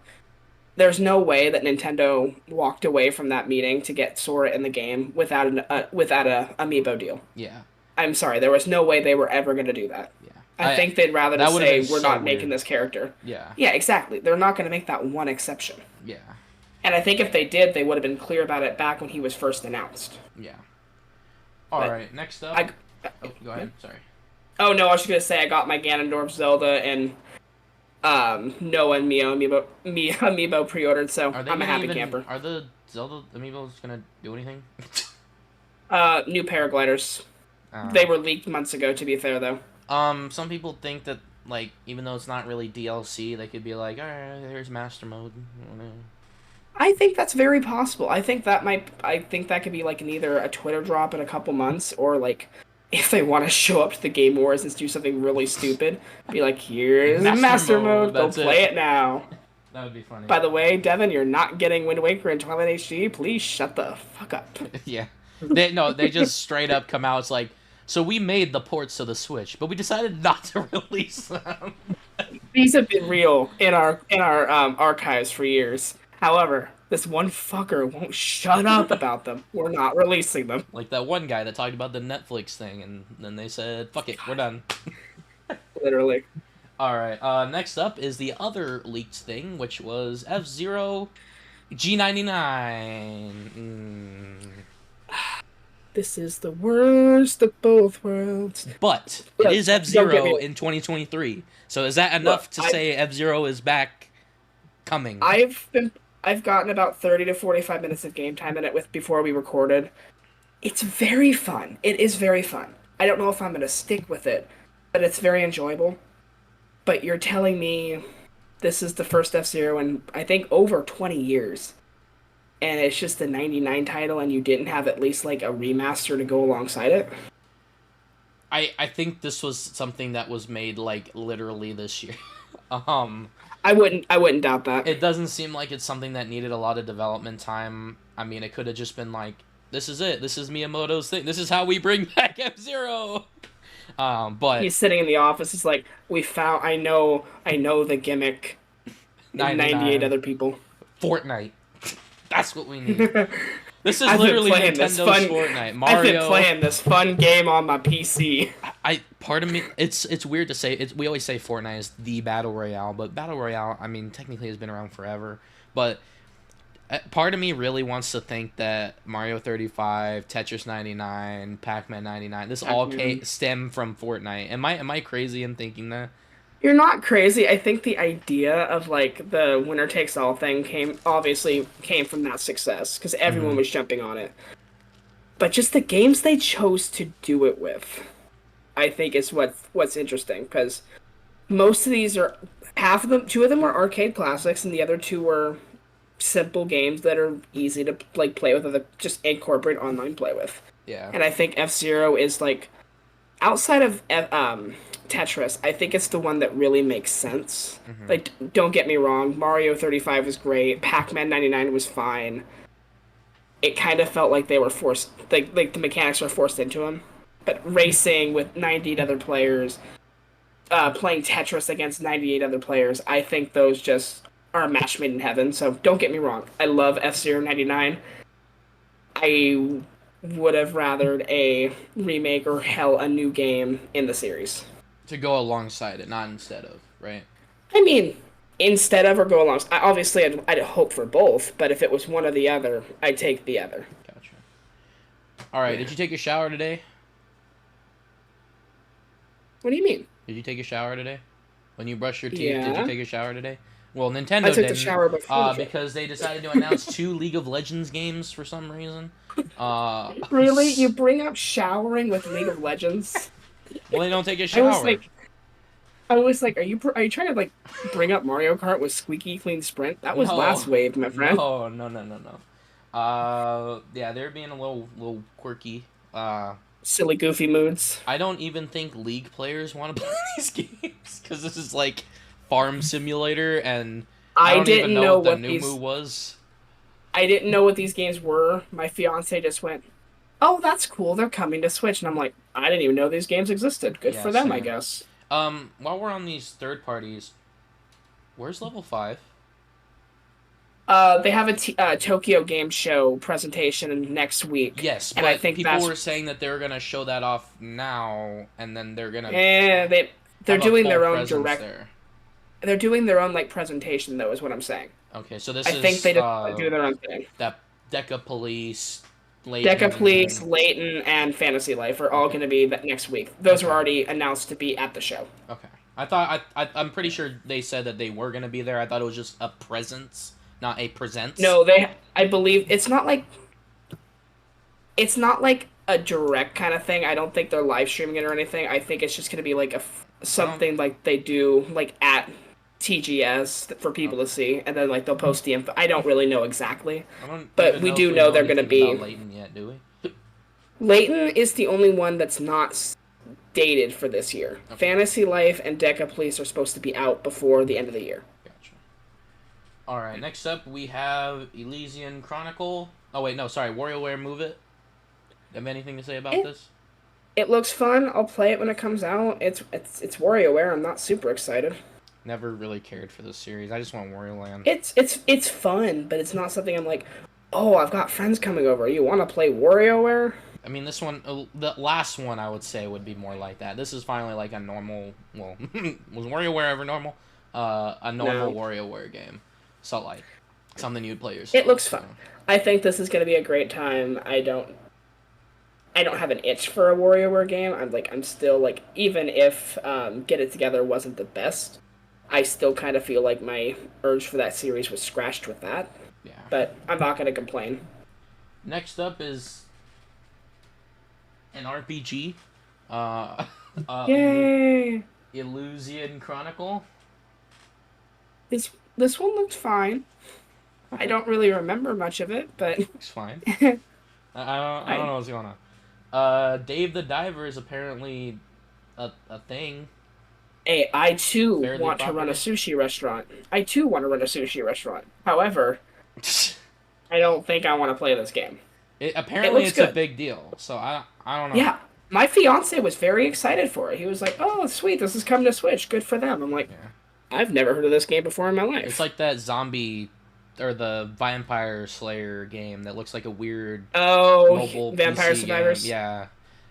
There's no way that Nintendo walked away from that meeting to get Sora in the game without a amiibo deal. Yeah, I'm sorry, there was no way they were ever going to do that. yeah. I think they'd rather That just would have say been we're so not making weird. this character. Yeah, Yeah, exactly. They're not going to make that one exception. yeah, And I think if they did, they would have been clear about it back when he was first announced. yeah. All But right, next up. I, Oh, go ahead. Sorry. oh no, I was just gonna say I got my Ganondorf, Zelda, and Noah and amiibo pre-ordered, so Are they I'm a gonna happy even? camper. Are the Zelda amiibos gonna do anything? New paragliders. Uh, They were leaked months ago. To be fair, though, Some people think that, like, even though it's not really DLC, they could be like, all right, here's Master Mode. I think that's very possible. I think that could be like either a Twitter drop in a couple months, or like if they want to show up to the Game Awards and do something really stupid, be like, here's Master Mode. Go play it now. That would be funny. By the way, Devin, you're not getting Wind Waker and Twilight HD. Please shut the fuck up. Yeah. They just straight up come out. It's like, so we made the ports to the Switch, but we decided not to release them. These have been real in our archives for years. However, this one fucker won't shut up about them. We're not releasing them. Like that one guy that talked about the Netflix thing, and then they said, fuck it, we're done. Literally. Alright, next up is the other leaked thing, which was FZero G99. This is the worst of both worlds. But it is FZero in 2023. So is that enough to say FZero is back coming? I've gotten about 30 to 45 minutes of game time in it before we recorded. It's very fun. It is very fun. I don't know if I'm going to stick with it, but it's very enjoyable. But you're telling me this is the first F-Zero in, I think, over 20 years. And it's just the 99 title, and you didn't have at least, like, a remaster to go alongside it? I think this was something that was made, like, literally this year. I wouldn't doubt that. It doesn't seem like it's something that needed a lot of development time. I mean, it could have just been like, this is it. This is Miyamoto's thing. This is how we bring back F-Zero. But he's sitting in the office. He's like, I know the gimmick. 98 other people. Fortnite. That's what we need. This is literally Nintendo's Fortnite. Mario. I've been playing this fun game on my PC. Part of me, it's weird to say. We always say Fortnite is the battle royale, but battle royale, I mean, technically has been around forever. But part of me really wants to think that Mario 35, Tetris 99, Pac-Man 99, this all stem from Fortnite. Am I crazy in thinking that? You're not crazy. I think the idea of like the winner takes all thing came from that success because everyone was jumping on it. But just the games they chose to do it with, I think is what's interesting because most of these are two of them were arcade classics and the other two were simple games that are easy to like play with, just incorporate online play with. Yeah. And I think F-Zero is like outside of Tetris, I think it's the one that really makes sense. Like, don't get me wrong, Mario 35 was great, Pac-Man 99 was fine. It kind of felt like they were forced, like the mechanics were forced into them. But racing with 98 other players, playing Tetris against 98 other players, I think those just are a match made in heaven. So don't get me wrong, I love F-Zero 99. I would have rathered a remake or hell a new game in the series. To go alongside it, not instead of, right? I mean, instead of or go along. Obviously, I'd hope for both, but if it was one or the other, I'd take the other. Gotcha. All right, did you take a shower today? What do you mean? Did you take a shower today? When you brush your teeth, Yeah. Did you take a shower today? Well, Nintendo I took didn't. the shower before. Because they decided to announce 2 League of Legends games for some reason. Really? You bring up showering with League of Legends? Well, they don't take a shower. I was like, are you trying to like bring up Mario Kart with squeaky clean sprint? That was last wave, my friend. No. Yeah, they're being a little quirky. silly, goofy moods. I don't even think League players want to play these games because this is like Farm Simulator, and I I don't even didn't know know what the what new move these. was. I didn't know what these games were. My fiance just went, "Oh, that's cool. They're coming to Switch," and I'm like, "I didn't even know these games existed. Good Yeah, for them, I same. guess." While we're on these third parties, where's level 5? They have a Tokyo Game Show presentation next week, Yes, and I but think people that's were saying that they were gonna show that off now, and then they're gonna they're have a doing full their own presence direct. there. They're doing their own like presentation though, is what I'm saying. Okay, so this I think is they just do their own thing. that Deca Police, Deca Police, Leighton. Layton, and Fantasy Life are all Okay, going to be that next week. Those are okay, already announced to be at the show. okay. I thought I'm pretty sure they said that they were gonna be there. I thought it was just a presence, not a presence. No, I believe it's not like a direct kind of thing. I don't think they're live streaming it or anything. I think it's just going to be like I don't. something like they do like at TGS for people to Okay. see, and then like they'll post the info. I don't really know exactly, I don't but even we know if do we know know they're going to anything about be. Leighton yet, do we? Layton is the only one that's not dated for this year. Okay, Fantasy Life and Deca Police are supposed to be out before the end of the year. gotcha. All right, next up we have Elysian Chronicle. Oh wait, no, sorry, WarioWare Move It. Have anything to say about It, this? it looks fun. I'll play it when it comes out. It's WarioWare. I'm not super excited. Never really cared for this series. I just want Wario Land. It's fun, but it's not something I'm like, oh, I've got friends coming over. You want to play WarioWare? I mean, this one, the last one, I would say would be more like that. This is finally like a normal. Well, was WarioWare ever normal? A normal No. WarioWare game. So like something you'd play It yourself. looks So fun. I think this is going to be a great time. I don't have an itch for a WarioWare game. I'm still like, even if Get It Together wasn't the best, I still kind of feel like my urge for that series was scratched with that. yeah. But I'm not going to complain. Next up is an RPG. Uh, uh, Yay! Illusion Chronicle. This one looked fine. I Okay, don't really remember much of it, but looks fine. I don't I know what's going on. Dave the Diver is apparently a thing. hey, I too Fairly want to run a popular. sushi restaurant. I too want to run a sushi restaurant. However, I don't think I want to play this game. It Apparently looks it's a good. big deal. So I don't know. Yeah, my fiance was very excited for it. He was like, "Oh, sweet, this is coming to Switch. Good for them." I'm like, Yeah. I've never heard of this game before in my It's life. like that zombie or the Vampire Slayer game that looks like a weird Oh, mobile Vampire PC game. Survivors. Yeah.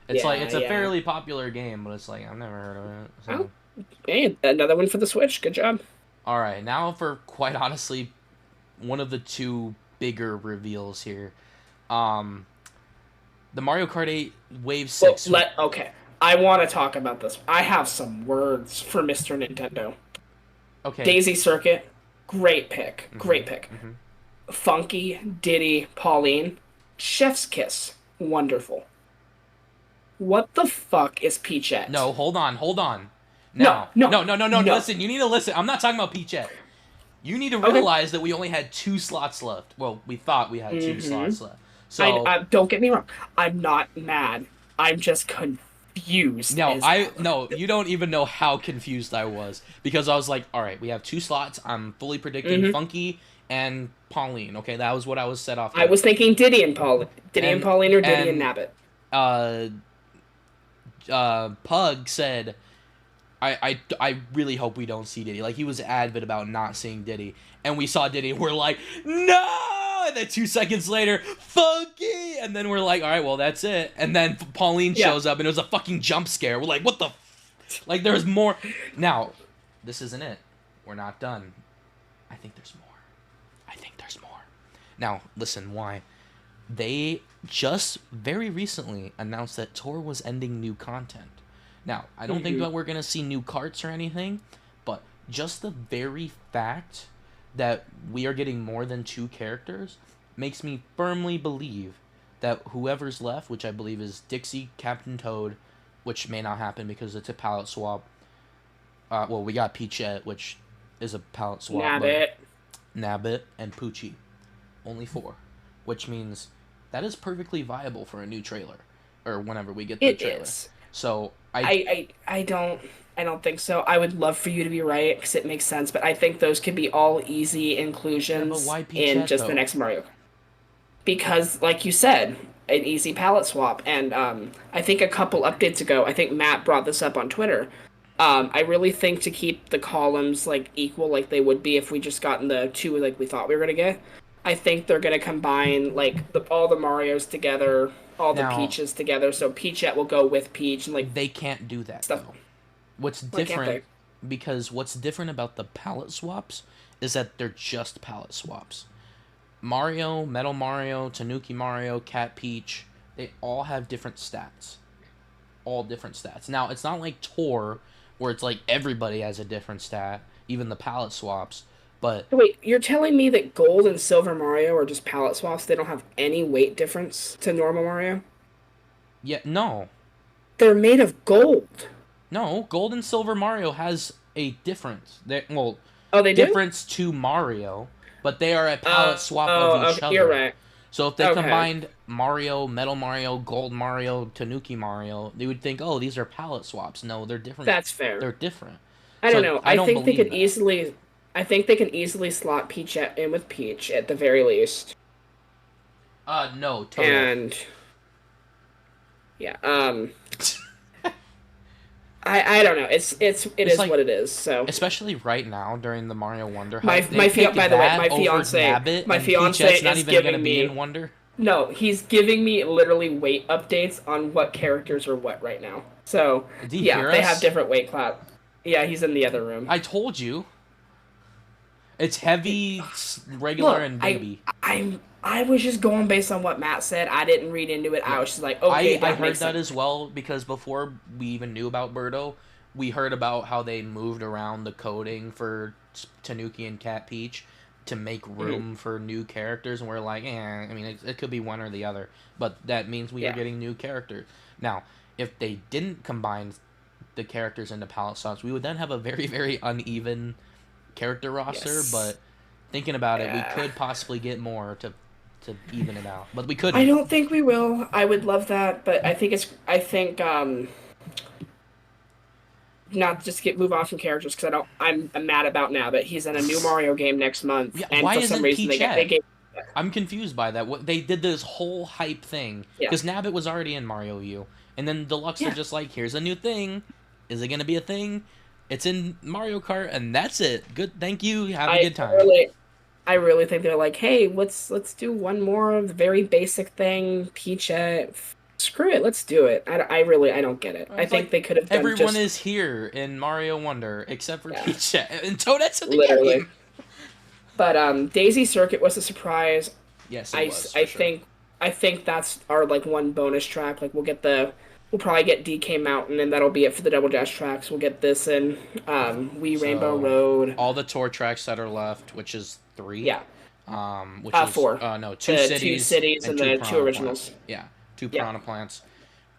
It's like Yeah, it's a yeah. fairly popular game, but it's like I've never heard of it. Oh, So hey, another one for the Switch. Good job. all right, now for quite honestly one of the two bigger reveals here. Um the Mario Kart 8 Wave Well, 6. okay. I want to talk about this. I have some words for Mr. Nintendo. Okay. Daisy Circuit, great pick. Mhm. Great pick. Mhm. Funky, Diddy, Pauline, Chef's Kiss, wonderful. What the fuck is Peachette? No, hold on, hold on. No, Now, no, no. no. Listen, you need to listen. I'm not talking about Peachette. You need to Okay. realize that we only had 2 slots left. Well, we thought we had two Mm-hmm. slots left. So I don't get me wrong. I'm not mad. I'm just confused no, as I hell. no, you don't even know how confused I was because I was like, all right, we have 2 slots. I'm fully predicting Mm-hmm. Funky and Pauline. Okay, that was what I was set off I with. was thinking Diddy and And Pauline, or Diddy and and Nabbit. uh Pug said I really hope we don't see Diddy. Like he was adamant about not seeing Diddy, and we saw Diddy, and we're like, no! And then 2 seconds later, Funky, and then we're like, all right, well that's it. And then Pauline Yeah. shows up, and it was a fucking jump scare. We're like, what the? Like there's more. Now, this isn't it. We're not done. I think there's more. I think there's more. Now, listen, why? They just very recently announced that Tor was ending new content. Now, I don't think Mm-hmm. that we're going to see new carts or anything, but just the very fact that we are getting more than 2 characters makes me firmly believe that whoever's left, which I believe is Dixie, Captain Toad, which may not happen because it's a palette swap. Well, we got Peachette, which is a palette swap, but Nabbit. Nabbit and Poochie. Only 4. Which means that is perfectly viable for a new trailer. or whenever we get the It trailer. is. So I don't think so. I would love for you to be right because it makes sense, but I think those could be all easy yeah, but inclusions why in Peachette just the though? next Mario. Because, like you said, an easy palette swap, and I think a couple updates ago, I think Matt brought this up on Twitter. I really think to keep the columns like equal, like they would be if we just gotten the two like we thought we were gonna get. I think they're gonna combine like all the Mario's together, all the Now Peaches together. So Peachette will go with Peach and like they can't do that stuff. though. What's Why can't different they? because what's different about the palette swaps is that they're just palette swaps. Mario, Metal Mario, Tanuki Mario, Cat Peach, they all have different stats. All different stats. Now, it's not like Tor, where it's like everybody has a different stat, even the palette swaps, but Wait, you're telling me that Gold and Silver Mario are just palette swaps? They don't have any weight difference to normal Mario? yeah, no. They're made of gold. No, Gold and Silver Mario has a difference. Well, Oh, they do? difference to Mario, but they are a palette swap of each Okay, you're other. right. So if they Okay. combined Mario, Metal Mario, Gold Mario, Tanuki Mario, they would think, oh, these are palette swaps. No, they're different. That's fair. They're different. I don't So know. I don't believe that. I think they can easily slot Peach in with Peach at the very least. No, Toadette. And yeah, I don't know. It It's is like, what it is. So especially right now during the Mario Wonder my hype, they my pick by the way, that my over fiance Nabbit, my and fiance Peachette's not is even gonna giving be me in Wonder. no, he's giving me literally weight updates on what characters are what right now. So Do you yeah, hear they have us? different weight class. Yeah, he's in the other room. I told you. It's heavy, regular, Look, and baby. I was just going based on what Matt said. I didn't read into it. I Yeah. was just like, okay, I that heard makes that sense. as well because before we even knew about Birdo, we heard about how they moved around the coding for Tanuki and Cat Peach to make room for new characters, and we're like, I mean, it could be one or the other, but that means we are Yeah. getting new characters. Now, if they didn't combine the characters into palette swaps, we would then have a very, very uneven character roster, Yes. but thinking about it, we Yeah. could possibly get more to even it out, but we I couldn't. don't think we will. I would love that, but I think not just get move on from characters because I'm mad about now, but he's in a new Mario game next month, Yeah, and why for some isn't reason they Peachette? gave I'm confused by that. What they did this whole hype thing yeah because Nabbit was already in Mario U, and then Deluxe are yeah. just like, here's a new thing. Is it gonna be a thing? It's in Mario Kart, and that's it. Good, thank you. Have a I good time. really I really think they're like, hey, let's do one more of the very basic thing, Peachette. Screw it, let's do it. I don't get it. I It's think like they could have done everyone just is here in Mario Wonder except for yeah, Peachette and Toadette's in the literally. game. But Daisy Circuit was a surprise. Yes, it I, was I for sure. think I think that's our like one bonus track. Like we'll probably get DK Mountain and that'll be it for the Double Dash tracks. We'll get this in We Rainbow So Road. all the tour tracks that are left, which is three, Yeah, which is four. no, two The two cities cities and and two the two piranha plants. originals. Yeah, two Yeah, piranha plants.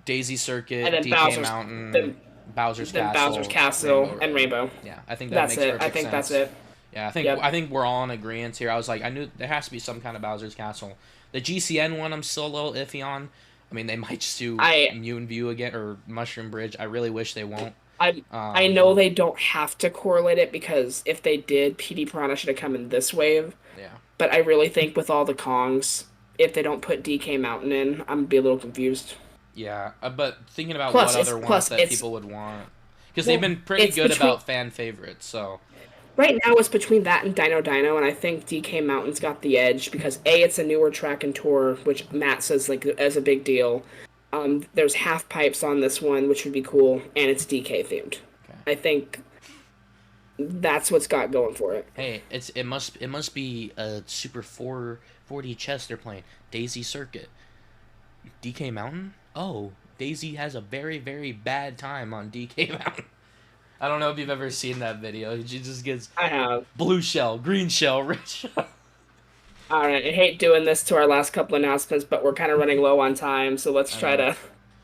Daisy and Circuit, then DK Mountain, Bowser's Bowser's Castle, Castle Rainbow and Road. Rainbow. Yeah, I think that That's makes it. I perfect think that's sense. it. Yeah, Yep. I think we're all in agreement here. I was like, I knew there has to be some kind of Bowser's Castle. The GCN one, I'm still a little iffy on. I mean, they might just do I Mutant View again or Mushroom Bridge. I really wish they won't. I know they don't have to correlate it because if they did, PD Piranha should have come in this wave. Yeah. But I really think with all the Kongs, if they don't put DK Mountain in, I'm gonna be a little confused. Yeah, but thinking about Plus, what other ones that it's people would want, because they've well, been pretty it's good between about fan favorites. So right now it's between that and Dino Dino, and I think DK Mountain's got the edge because A, it's a newer track and tour, which Matt says like as a big deal. There's half pipes on this one, which would be cool, and it's DK themed. okay. I think that's what's got going for it. Hey, it must be a Super 440 chess they're playing. Daisy Circuit, DK Mountain. Oh, Daisy has a very very bad time on DK Mountain. I don't know if you've ever seen that video. She just gets I have. blue shell, green shell, red shell. All right, I hate doing this to our last couple announcements, but we're kind of running low on time, so let's I try know.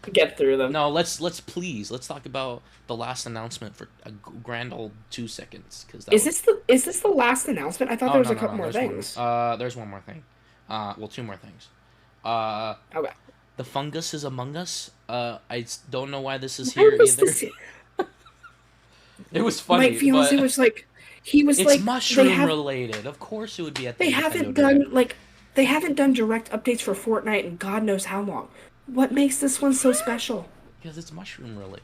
to get through them. No, let's talk about the last announcement for a grand old 2 seconds because that was. Is this the last announcement? I thought Oh there was no a no couple no! more There's things. one. There's one more thing. Well, two more things. Okay. The fungus is among us. Don't know why this is Why here was either. this? It was My funny, fiance but was like, he was it's like, they mushroom have related. Of course, it would be at the they Nintendo haven't Direct done like they haven't done direct updates for Fortnite in God knows how long. What makes this one so special? because it's mushroom related.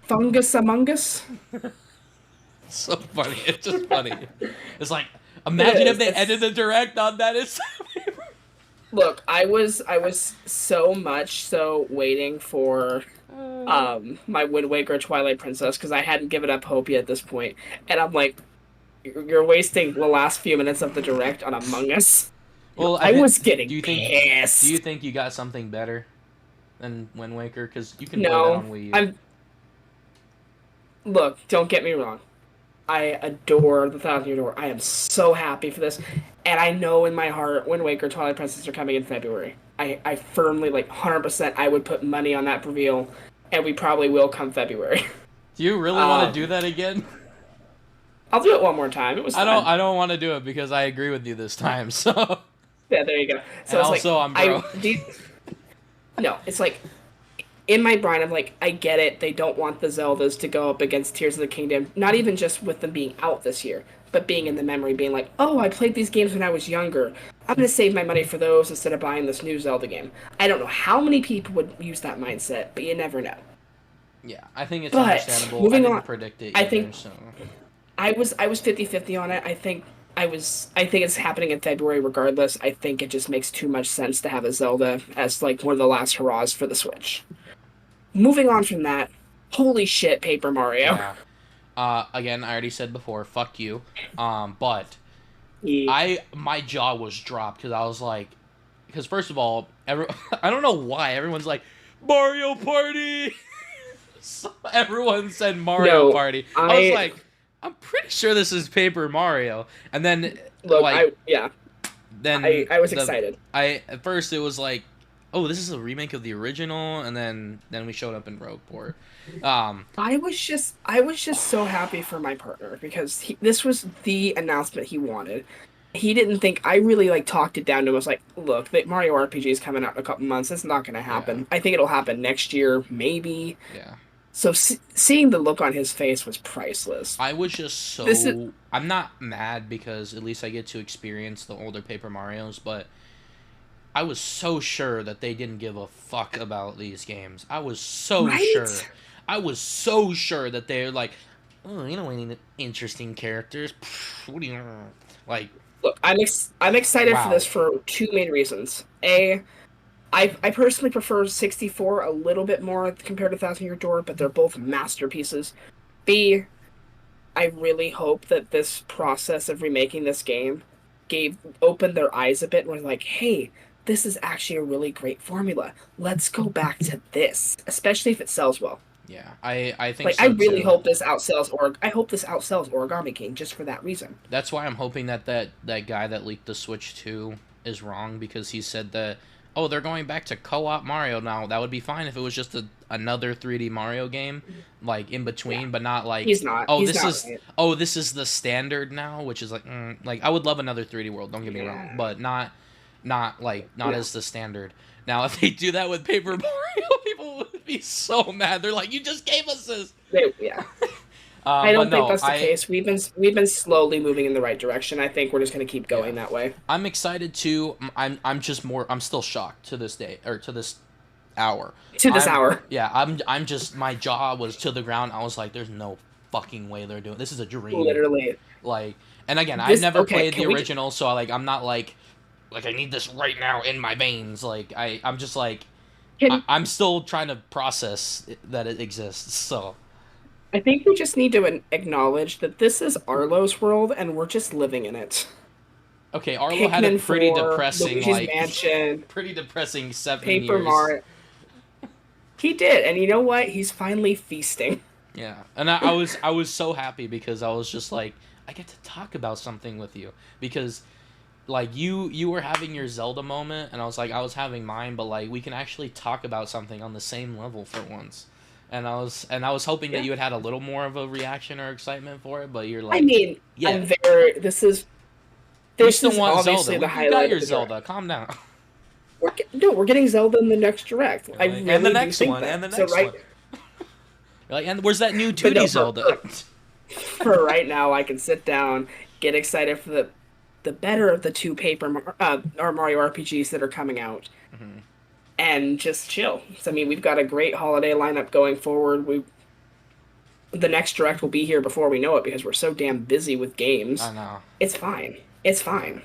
Fungus Among Us? It's so funny. It's just funny. It's like, It imagine if is. they ended the Direct on that. It's Look, I was so much so waiting for my Wind Waker Twilight Princess because I hadn't given up hope yet at this point, and I'm like, you're wasting the last few minutes of the direct on Among Us. well. I was Do getting you think? Do you pissed. think you got something better than Wind Waker? Because you can play that No, on Wii U. I'm look. Don't get me wrong. I adore the Thousand Year Door. I am so happy for this, and I know in my heart Wind Waker Twilight Princess are coming in February. I firmly 100% I would put money on that reveal, and we probably will come February. Do you really want to do that again? I'll do it one more time. It was fun. I don't want to do it because I agree with you this time. So. Yeah, there you go. So And it's also, I'm broke. No, it's like in my brain, I'm like, I get it. They don't want the Zeldas to go up against Tears of the Kingdom. Not even just with them being out this year, but being in the memory, being like, oh, I played these games when I was younger. I'm gonna save my money for those instead of buying this new Zelda game. I don't know how many people would use that mindset, but you never know. Yeah, I think it's But understandable. I moving didn't on, predict it I either, think so. I was 50-50 on it. I think it's happening in February regardless. I think it just makes too much sense to have a Zelda as one of the last hurrahs for the Switch. Moving on from that, holy shit, Paper Mario. Yeah. Again, I already said before, fuck you. But Yeah. my jaw was dropped because I was like, because first of all, I don't know why everyone's like Mario Party. So everyone said Mario No, Party. I was like, I'm pretty sure this is Paper Mario. And then look, like yeah, then I was excited. At first it was like, oh, this is a remake of the original, and then we showed up in Rogueport. I was just so happy for my partner because this was the announcement he wanted. He didn't think I really talked it down to him. I was like, look, the Mario RPG is coming out in a couple months. It's not going to happen. Yeah. I think it'll happen next year, maybe. Yeah. So seeing the look on his face was priceless. I was just so... I'm not mad because at least I get to experience the older Paper Marios, but I was so sure that they didn't give a fuck about these games. I was so sure. I was so sure that they're like, oh, you know, we need interesting characters. What do you... Like... Look, I'm excited Wow. for this for two main reasons. I personally prefer 64 a little bit more compared to Thousand Year Door, but they're both masterpieces. B, I really hope that this process of remaking this game opened their eyes a bit and was like, hey, this is actually a really great formula. Let's go back to this, especially if it sells well. Yeah, I think so I really too. hope this outsells Origami King just for that reason. That's why I'm hoping that guy that leaked the Switch 2 is wrong, because he said that, oh, they're going back to co-op Mario now. That would be fine if it was just another 3D Mario game, in between, but not like... He's not. Oh, He's this not is... right. Oh, this is the standard now, which is I would love another 3D World, don't get me wrong, but not as the standard. Now, if they do that with Paper Mario, people would be so mad. They're like, you just gave us this! Yeah. I don't think that's the case. We've been slowly moving in the right direction. I think we're just going to keep going that way. I'm excited too. I'm still shocked to this day, or to this hour. Yeah, I'm just, my jaw was to the ground. I was like, there's no fucking way they're doing this. Is a dream. Literally. And again, I've never played the original, so I'm not like I need this right now in my veins. I'm just I'm still trying to process that it exists. So I think we just need to acknowledge that this is Arlo's world, and we're just living in it. Okay, Arlo had a pretty depressing, Luigi's Mansion, pretty depressing 7 Paper years. Mario. He did, and you know what? He's finally feasting. Yeah, and I was so happy because I was just like, I get to talk about something with you, because you were having your Zelda moment, and I was having mine, but we can actually talk about something on the same level for once. And I was hoping that you had a little more of a reaction or excitement for it, but you're like, I mean, yeah, this is obviously Zelda. the highlight. You got your Zelda. Calm down. we're getting Zelda in the next direct. I Like, really and the do next think one, that. and the So next one. Like, and where's that new but 2D no, Zelda? for right now, I can sit down, get excited for the better of the two or Mario RPGs that are coming out, and just chill. So, I mean, we've got a great holiday lineup going forward. The next direct will be here before we know it because we're so damn busy with games. I know. It's fine. It's fine.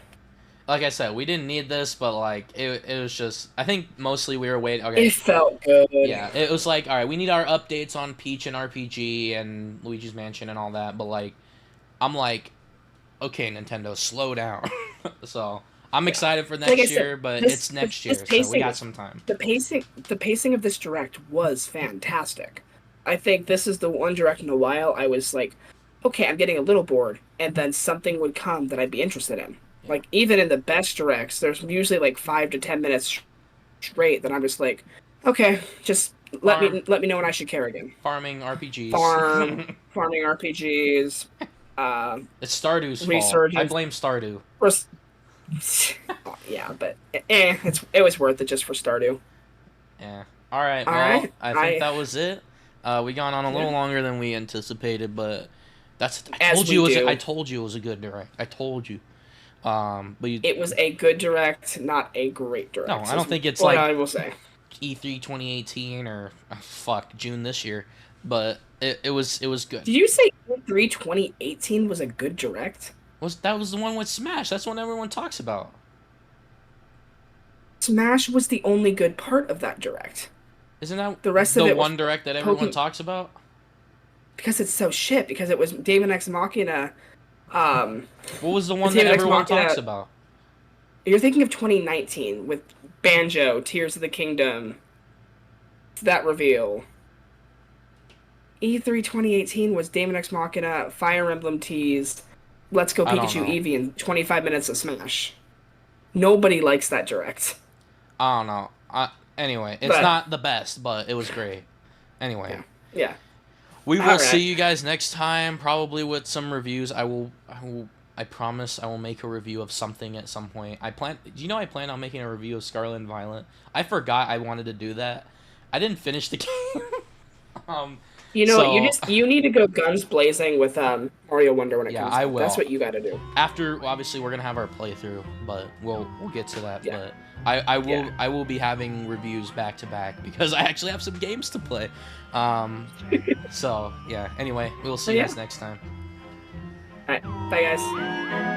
Like I said, we didn't need this, but like it was just. I think mostly we were waiting. Okay. It felt good. Yeah, it was like, all right, we need our updates on Peach and RPG and Luigi's Mansion and all that, but like, I'm like, okay, Nintendo, slow down. So I'm excited for next year, but it's next year, so we got some time. The pacing of this direct was fantastic. I think this is the one direct in a while I was like, okay, I'm getting a little bored, and then something would come that I'd be interested in. Yeah. Like even in the best directs, there's usually like 5 to 10 minutes straight that I'm just like, okay, just let me know when I should care again. Farming RPGs. Farming RPGs. It's Stardew's Resurgence. fault. I blame Stardew. Yeah, but it was worth it just for Stardew. Yeah. All right. Well, I think that was it. We gone on a little longer than we anticipated, but I told you it was a good direct. I told you. But it was a good direct, not a great direct. No, I don't think it's I will say E3 2018 or June this year, but it was good. Did you say E3 2018 was a good direct? That was the one with Smash? That's what everyone talks about. Smash was the only good part of that direct. Isn't that the rest of it one direct that everyone talks about? Because it's so shit. Because it was Daemon X Machina. What was the one that everyone talks about? You're thinking of 2019 with Banjo, Tears of the Kingdom. That reveal. E3 2018 was Daemon X Machina, Fire Emblem teased, Let's Go Pikachu Eevee, and 25 minutes of Smash. Nobody likes that direct. I don't know. Anyway, it's not the best, but it was great. Anyway. Yeah. We will see you guys next time, probably with some reviews. I promise I will make a review of something at some point. I plan on making a review of Scarlet and Violet. I forgot I wanted to do that. I didn't finish the game. You need to go guns blazing with Mario Wonder when it comes out. I will. That's what you got to do. After, obviously, we're gonna have our playthrough, but we'll get to that. Yeah. But I will be having reviews back to back because I actually have some games to play. So yeah. Anyway, we will see you guys next time. All right. Bye, guys.